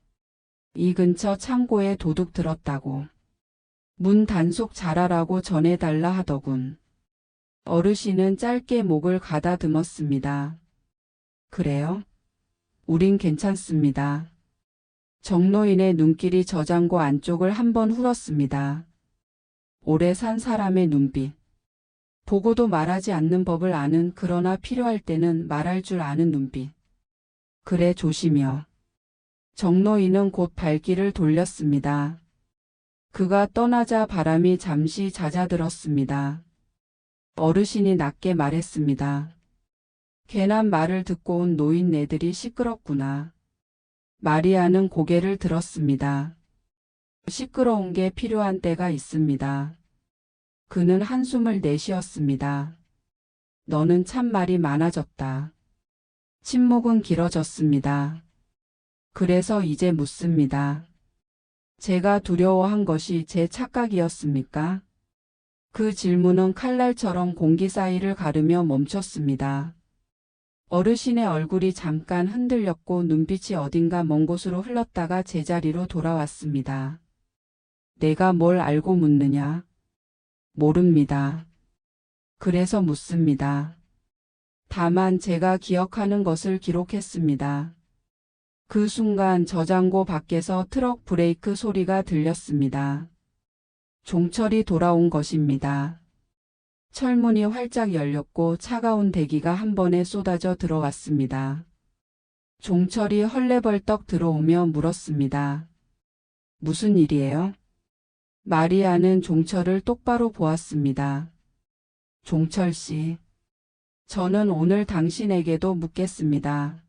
이 근처 창고에 도둑 들었다고. 문 단속 잘하라고 전해달라 하더군. 어르신은 짧게 목을 가다듬었습니다. 그래요? 우린 괜찮습니다. 정노인의 눈길이 저장고 안쪽을 한번 흘렀습니다. 오래 산 사람의 눈빛. 보고도 말하지 않는 법을 아는 그러나 필요할 때는 말할 줄 아는 눈빛. 그래 조심여. 정노인은 곧 발길을 돌렸습니다. 그가 떠나자 바람이 잠시 잦아들었습니다. 어르신이 낮게 말했습니다. 괜한 말을 듣고 온 노인네들이 시끄럽구나. 마리아는 고개를 들었습니다. 시끄러운 게 필요한 때가 있습니다. 그는 한숨을 내쉬었습니다. 너는 참 말이 많아졌다. 침묵은 길어졌습니다. 그래서 이제 묻습니다. 제가 두려워한 것이 제 착각이었습니까? 그 질문은 칼날처럼 공기 사이를 가르며 멈췄습니다. 어르신의 얼굴이 잠깐 흔들렸고 눈빛이 어딘가 먼 곳으로 흘렀다가 제자리로 돌아왔습니다. 내가 뭘 알고 묻느냐? 모릅니다. 그래서 묻습니다. 다만 제가 기억하는 것을 기록했습니다. 그 순간 저장고 밖에서 트럭 브레이크 소리가 들렸습니다. 종철이 돌아온 것입니다. 철문이 활짝 열렸고 차가운 대기가 한 번에 쏟아져 들어왔습니다. 종철이 헐레벌떡 들어오며 물었습니다. 무슨 일이에요? 마리아는 종철을 똑바로 보았습니다. 종철 씨, 저는 오늘 당신에게도 묻겠습니다.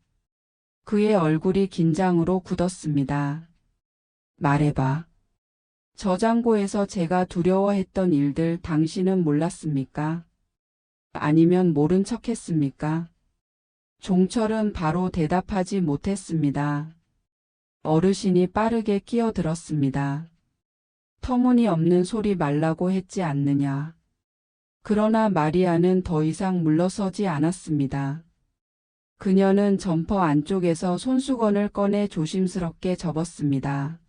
그의 얼굴이 긴장으로 굳었습니다. 말해봐. 저장고에서 제가 두려워했던 일들 당신은 몰랐습니까? 아니면 모른 척 했습니까? 종철은 바로 대답하지 못했습니다. 어르신이 빠르게 끼어들었습니다. 터무니없는 소리 말라고 했지 않느냐. 그러나 마리아는 더 이상 물러서지 않았습니다. 그녀는 점퍼 안쪽에서 손수건을 꺼내 조심스럽게 접었습니다.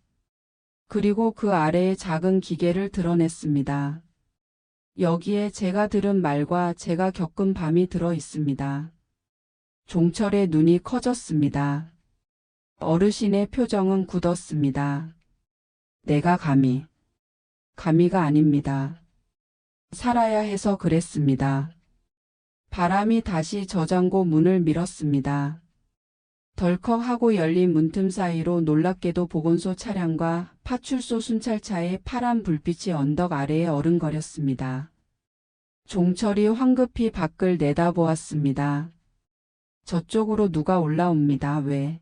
그리고 그 아래에 작은 기계를 드러냈습니다. 여기에 제가 들은 말과 제가 겪은 밤이 들어 있습니다. 종철의 눈이 커졌습니다. 어르신의 표정은 굳었습니다. 내가 감히가 아닙니다. 살아야 해서 그랬습니다. 바람이 다시 저장고 문을 밀었습니다. 덜컥하고 열린 문틈 사이로 놀랍게도 보건소 차량과 파출소 순찰차의 파란 불빛이 언덕 아래에 어른거렸습니다. 종철이 황급히 밖을 내다보았습니다. 저쪽으로 누가 올라옵니다. 왜?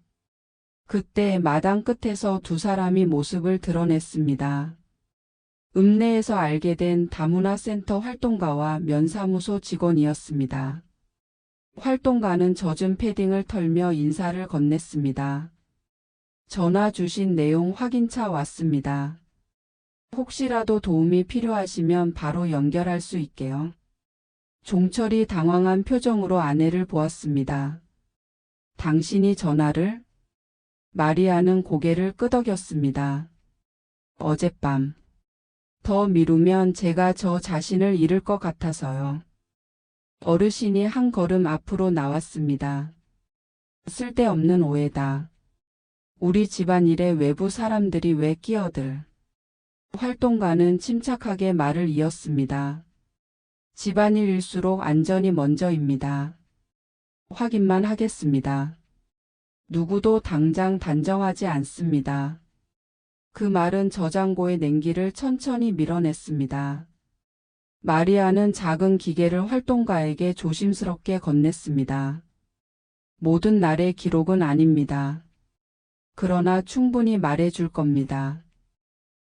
그때 마당 끝에서 두 사람이 모습을 드러냈습니다. 읍내에서 알게 된 다문화센터 활동가와 면사무소 직원이었습니다. 활동가는 젖은 패딩을 털며 인사를 건넸습니다. 전화 주신 내용 확인차 왔습니다. 혹시라도 도움이 필요하시면 바로 연결할 수 있게요. 종철이 당황한 표정으로 아내를 보았습니다. 당신이 전화를? 마리아는 고개를 끄덕였습니다. 어젯밤. 더 미루면 제가 저 자신을 잃을 것 같아서요. 어르신이 한 걸음 앞으로 나왔습니다. 쓸데없는 오해다. 우리 집안일에 외부 사람들이 왜 끼어들? 활동가는 침착하게 말을 이었습니다. 집안일일수록 안전이 먼저입니다. 확인만 하겠습니다. 누구도 당장 단정하지 않습니다. 그 말은 저장고의 냉기를 천천히 밀어냈습니다. 마리아는 작은 기계를 활동가에게 조심스럽게 건넸습니다. 모든 날의 기록은 아닙니다. 그러나 충분히 말해줄 겁니다.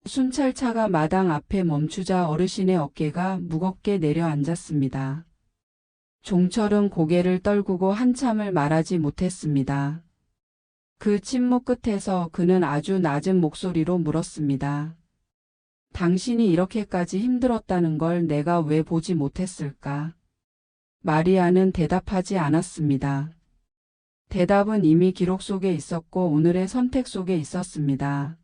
순찰차가 마당 앞에 멈추자 어르신의 어깨가 무겁게 내려앉았습니다. 종철은 고개를 떨구고 한참을 말하지 못했습니다. 그 침묵 끝에서 그는 아주 낮은 목소리로 물었습니다. 당신이 이렇게까지 힘들었다는 걸 내가 왜 보지 못했을까? 마리아는 대답하지 않았습니다. 대답은 이미 기록 속에 있었고 오늘의 선택 속에 있었습니다.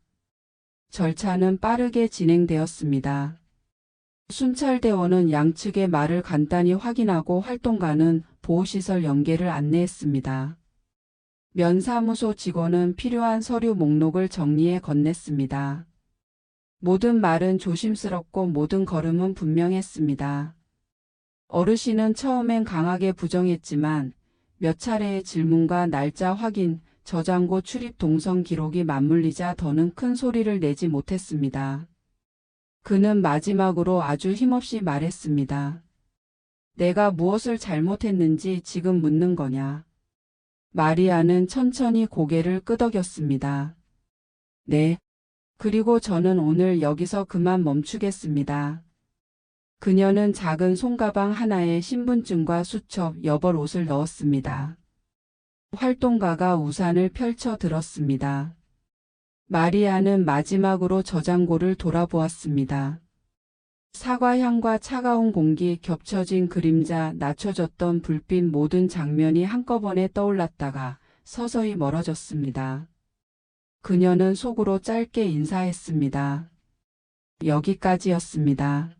절차는 빠르게 진행되었습니다. 순찰대원은 양측의 말을 간단히 확인하고 활동가는 보호시설 연계를 안내했습니다. 면사무소 직원은 필요한 서류 목록을 정리해 건넸습니다. 모든 말은 조심스럽고 모든 걸음은 분명했습니다. 어르신은 처음엔 강하게 부정했지만 몇 차례의 질문과 날짜 확인, 저장고 출입 동선 기록이 맞물리자 더는 큰 소리를 내지 못했습니다. 그는 마지막으로 아주 힘없이 말했습니다. 내가 무엇을 잘못했는지 지금 묻는 거냐? 마리아는 천천히 고개를 끄덕였습니다. 네. 그리고 저는 오늘 여기서 그만 멈추겠습니다. 그녀는 작은 손가방 하나에 신분증과 수첩, 여벌 옷을 넣었습니다. 활동가가 우산을 펼쳐 들었습니다. 마리아는 마지막으로 저장고를 돌아보았습니다. 사과향과 차가운 공기, 겹쳐진 그림자, 낮춰졌던 불빛 모든 장면이 한꺼번에 떠올랐다가 서서히 멀어졌습니다. 그녀는 속으로 짧게 인사했습니다. 여기까지였습니다.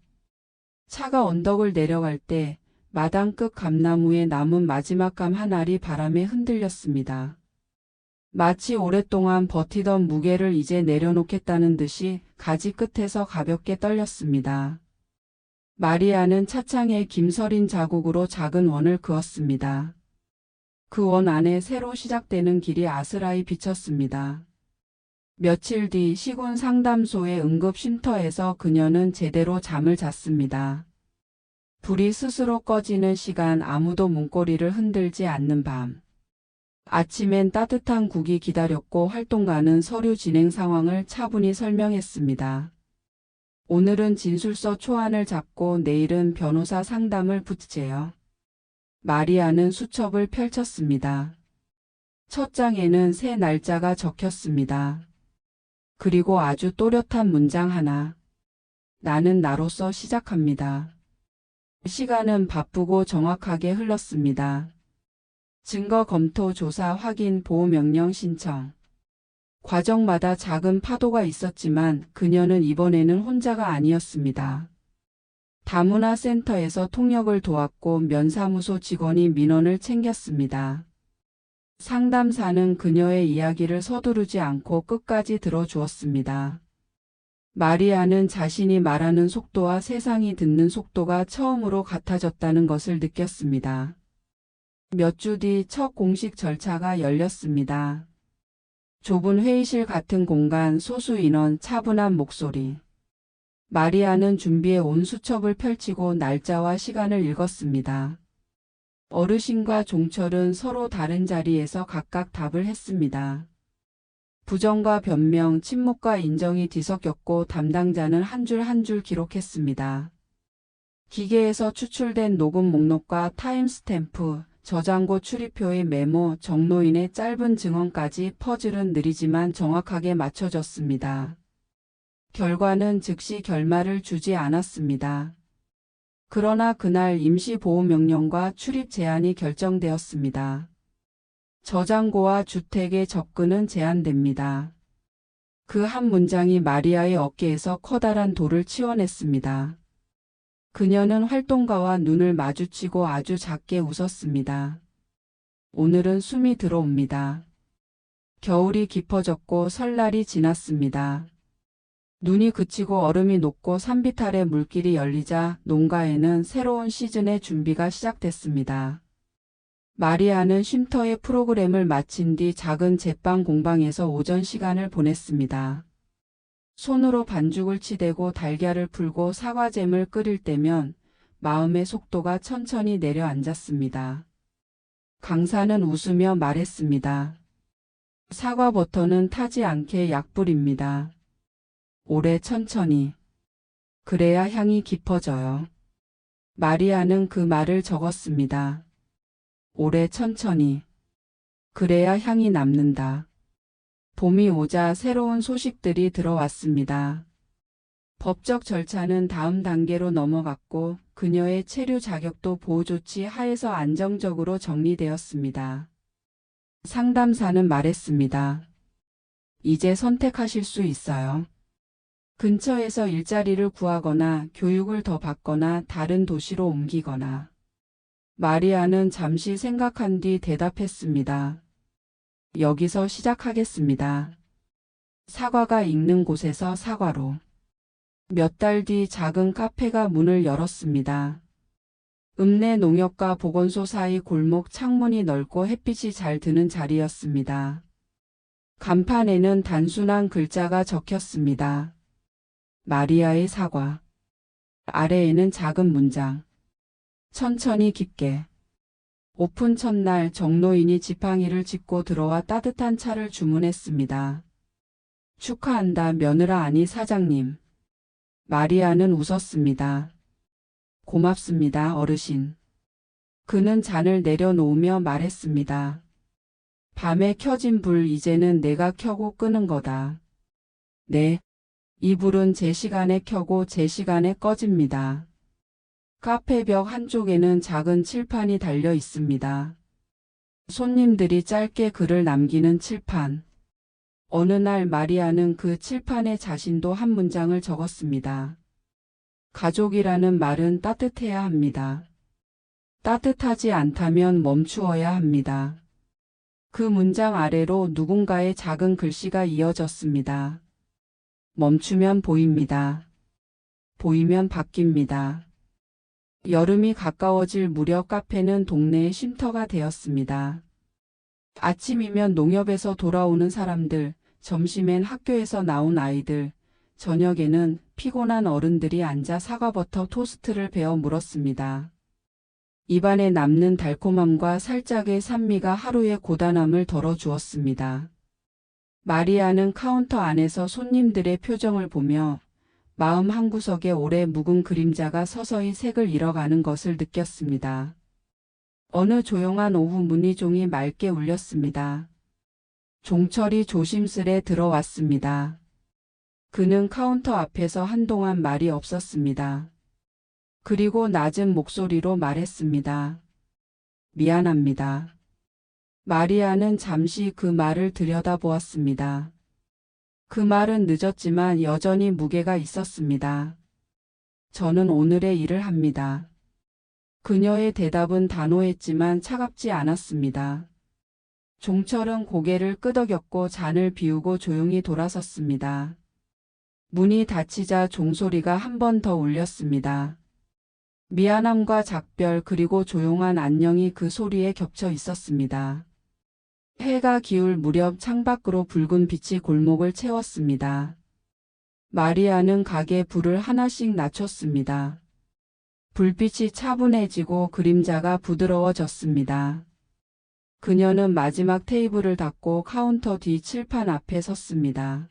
차가 언덕을 내려갈 때 마당 끝 감나무에 남은 마지막 감 한 알이 바람에 흔들렸습니다. 마치 오랫동안 버티던 무게를 이제 내려놓겠다는 듯이 가지 끝에서 가볍게 떨렸습니다. 마리아는 차창에 김서린 자국으로 작은 원을 그었습니다. 그 원 안에 새로 시작되는 길이 아스라이 비쳤습니다. 며칠 뒤 시군 상담소의 응급 쉼터에서 그녀는 제대로 잠을 잤습니다. 불이 스스로 꺼지는 시간, 아무도 문고리를 흔들지 않는 밤. 아침엔 따뜻한 국이 기다렸고 활동가는 서류 진행 상황을 차분히 설명했습니다. 오늘은 진술서 초안을 잡고 내일은 변호사 상담을 붙제요. 마리아는 수첩을 펼쳤습니다. 첫 장에는 새 날짜가 적혔습니다. 그리고 아주 또렷한 문장 하나. 나는 나로서 시작합니다. 시간은 바쁘고 정확하게 흘렀습니다. 증거 검토, 조사, 확인, 보호 명령 신청. 과정마다 작은 파도가 있었지만 그녀는 이번에는 혼자가 아니었습니다. 다문화 센터에서 통역을 도왔고 면사무소 직원이 민원을 챙겼습니다. 상담사는 그녀의 이야기를 서두르지 않고 끝까지 들어주었습니다. 마리아는 자신이 말하는 속도와 세상이 듣는 속도가 처음으로 같아졌다는 것을 느꼈습니다. 몇 주 뒤 첫 공식 절차가 열렸습니다. 좁은 회의실 같은 공간, 소수 인원, 차분한 목소리. 마리아는 준비해 온 수첩을 펼치고 날짜와 시간을 읽었습니다. 어르신과 종철은 서로 다른 자리에서 각각 답을 했습니다. 부정과 변명, 침묵과 인정이 뒤섞였고 담당자는 한 줄 한 줄 기록했습니다. 기계에서 추출된 녹음 목록과 타임스탬프, 저장고 출입표의 메모, 정로인의 짧은 증언까지 퍼즐은 느리지만 정확하게 맞춰졌습니다. 결과는 즉시 결말을 주지 않았습니다. 그러나 그날 임시보호명령과 출입 제한이 결정되었습니다. 저장고와 주택의 접근은 제한됩니다. 그 한 문장이 마리아의 어깨에서 커다란 돌을 치워냈습니다. 그녀는 활동가와 눈을 마주치고 아주 작게 웃었습니다. 오늘은 숨이 들어옵니다. 겨울이 깊어졌고 설날이 지났습니다. 눈이 그치고 얼음이 녹고 산빛 아래 물길이 열리자 농가에는 새로운 시즌의 준비가 시작됐습니다. 마리아는 쉼터의 프로그램을 마친 뒤 작은 제빵 공방에서 오전 시간을 보냈습니다. 손으로 반죽을 치대고 달걀을 풀고 사과잼을 끓일 때면 마음의 속도가 천천히 내려앉았습니다. 강사는 웃으며 말했습니다. 사과 버터는 타지 않게 약불입니다. 오래 천천히. 그래야 향이 깊어져요. 마리아는 그 말을 적었습니다. 오래 천천히. 그래야 향이 남는다. 봄이 오자 새로운 소식들이 들어왔습니다. 법적 절차는 다음 단계로 넘어갔고 그녀의 체류 자격도 보호조치 하에서 안정적으로 정리되었습니다. 상담사는 말했습니다. 이제 선택하실 수 있어요. 근처에서 일자리를 구하거나 교육을 더 받거나 다른 도시로 옮기거나. 마리아는 잠시 생각한 뒤 대답했습니다. 여기서 시작하겠습니다. 사과가 익는 곳에서 사과로. 몇 달 뒤 작은 카페가 문을 열었습니다. 읍내 농협과 보건소 사이 골목, 창문이 넓고 햇빛이 잘 드는 자리였습니다. 간판에는 단순한 글자가 적혔습니다. 마리아의 사과. 아래에는 작은 문장. 천천히 깊게. 오픈 첫날 정로인이 지팡이를 짚고 들어와 따뜻한 차를 주문했습니다. 축하한다, 며느라. 아니, 사장님. 마리아는 웃었습니다. 고맙습니다, 어르신. 그는 잔을 내려놓으며 말했습니다. 밤에 켜진 불, 이제는 내가 켜고 끄는 거다. 네. 이 불은 제 시간에 켜고 제 시간에 꺼집니다. 카페 벽 한쪽에는 작은 칠판이 달려 있습니다. 손님들이 짧게 글을 남기는 칠판. 어느 날 마리아는 그 칠판에 자신도 한 문장을 적었습니다. 가족이라는 말은 따뜻해야 합니다. 따뜻하지 않다면 멈추어야 합니다. 그 문장 아래로 누군가의 작은 글씨가 이어졌습니다. 멈추면 보입니다. 보이면 바뀝니다. 여름이 가까워질 무렵 카페는 동네의 쉼터가 되었습니다. 아침이면 농협에서 돌아오는 사람들, 점심엔 학교에서 나온 아이들, 저녁에는 피곤한 어른들이 앉아 사과버터 토스트를 베어 물었습니다. 입안에 남는 달콤함과 살짝의 산미가 하루의 고단함을 덜어주었습니다. 마리아는 카운터 안에서 손님들의 표정을 보며 마음 한구석에 오래 묵은 그림자가 서서히 색을 잃어가는 것을 느꼈습니다. 어느 조용한 오후 문의종이 맑게 울렸습니다. 종철이 조심스레 들어왔습니다. 그는 카운터 앞에서 한동안 말이 없었습니다. 그리고 낮은 목소리로 말했습니다. 미안합니다. 마리아는 잠시 그 말을 들여다보았습니다. 그 말은 늦었지만 여전히 무게가 있었습니다. 저는 오늘의 일을 합니다. 그녀의 대답은 단호했지만 차갑지 않았습니다. 종철은 고개를 끄덕였고 잔을 비우고 조용히 돌아섰습니다. 문이 닫히자 종소리가 한 번 더 울렸습니다. 미안함과 작별 그리고 조용한 안녕이 그 소리에 겹쳐 있었습니다. 해가 기울 무렵 창밖으로 붉은 빛이 골목을 채웠습니다. 마리아는 가게 불을 하나씩 낮췄습니다. 불빛이 차분해지고 그림자가 부드러워졌습니다. 그녀는 마지막 테이블을 닫고 카운터 뒤 칠판 앞에 섰습니다.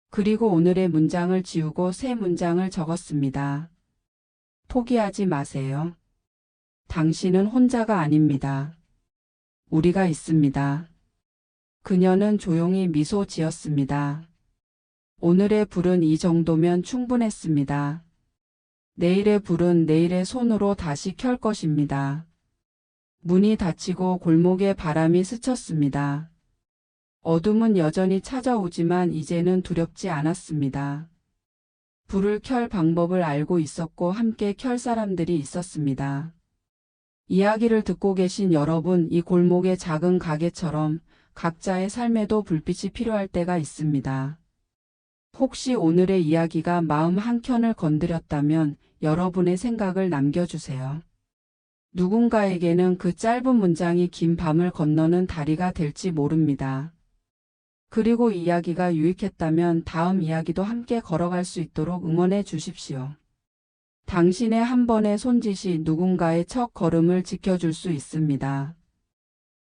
그리고 오늘의 문장을 지우고 새 문장을 적었습니다. 포기하지 마세요. 당신은 혼자가 아닙니다. 우리가 있습니다. 그녀는 조용히 미소 지었습니다. 오늘의 불은 이 정도면 충분했습니다. 내일의 불은 내일의 손으로 다시 켤 것입니다. 문이 닫히고 골목에 바람이 스쳤습니다. 어둠은 여전히 찾아오지만 이제는 두렵지 않았습니다. 불을 켤 방법을 알고 있었고 함께 켤 사람들이 있었습니다. 이야기를 듣고 계신 여러분, 이 골목의 작은 가게처럼 각자의 삶에도 불빛이 필요할 때가 있습니다. 혹시 오늘의 이야기가 마음 한켠을 건드렸다면 여러분의 생각을 남겨주세요. 누군가에게는 그 짧은 문장이 긴 밤을 건너는 다리가 될지 모릅니다. 그리고 이야기가 유익했다면 다음 이야기도 함께 걸어갈 수 있도록 응원해 주십시오. 당신의 한 번의 손짓이 누군가의 첫 걸음을 지켜줄 수 있습니다.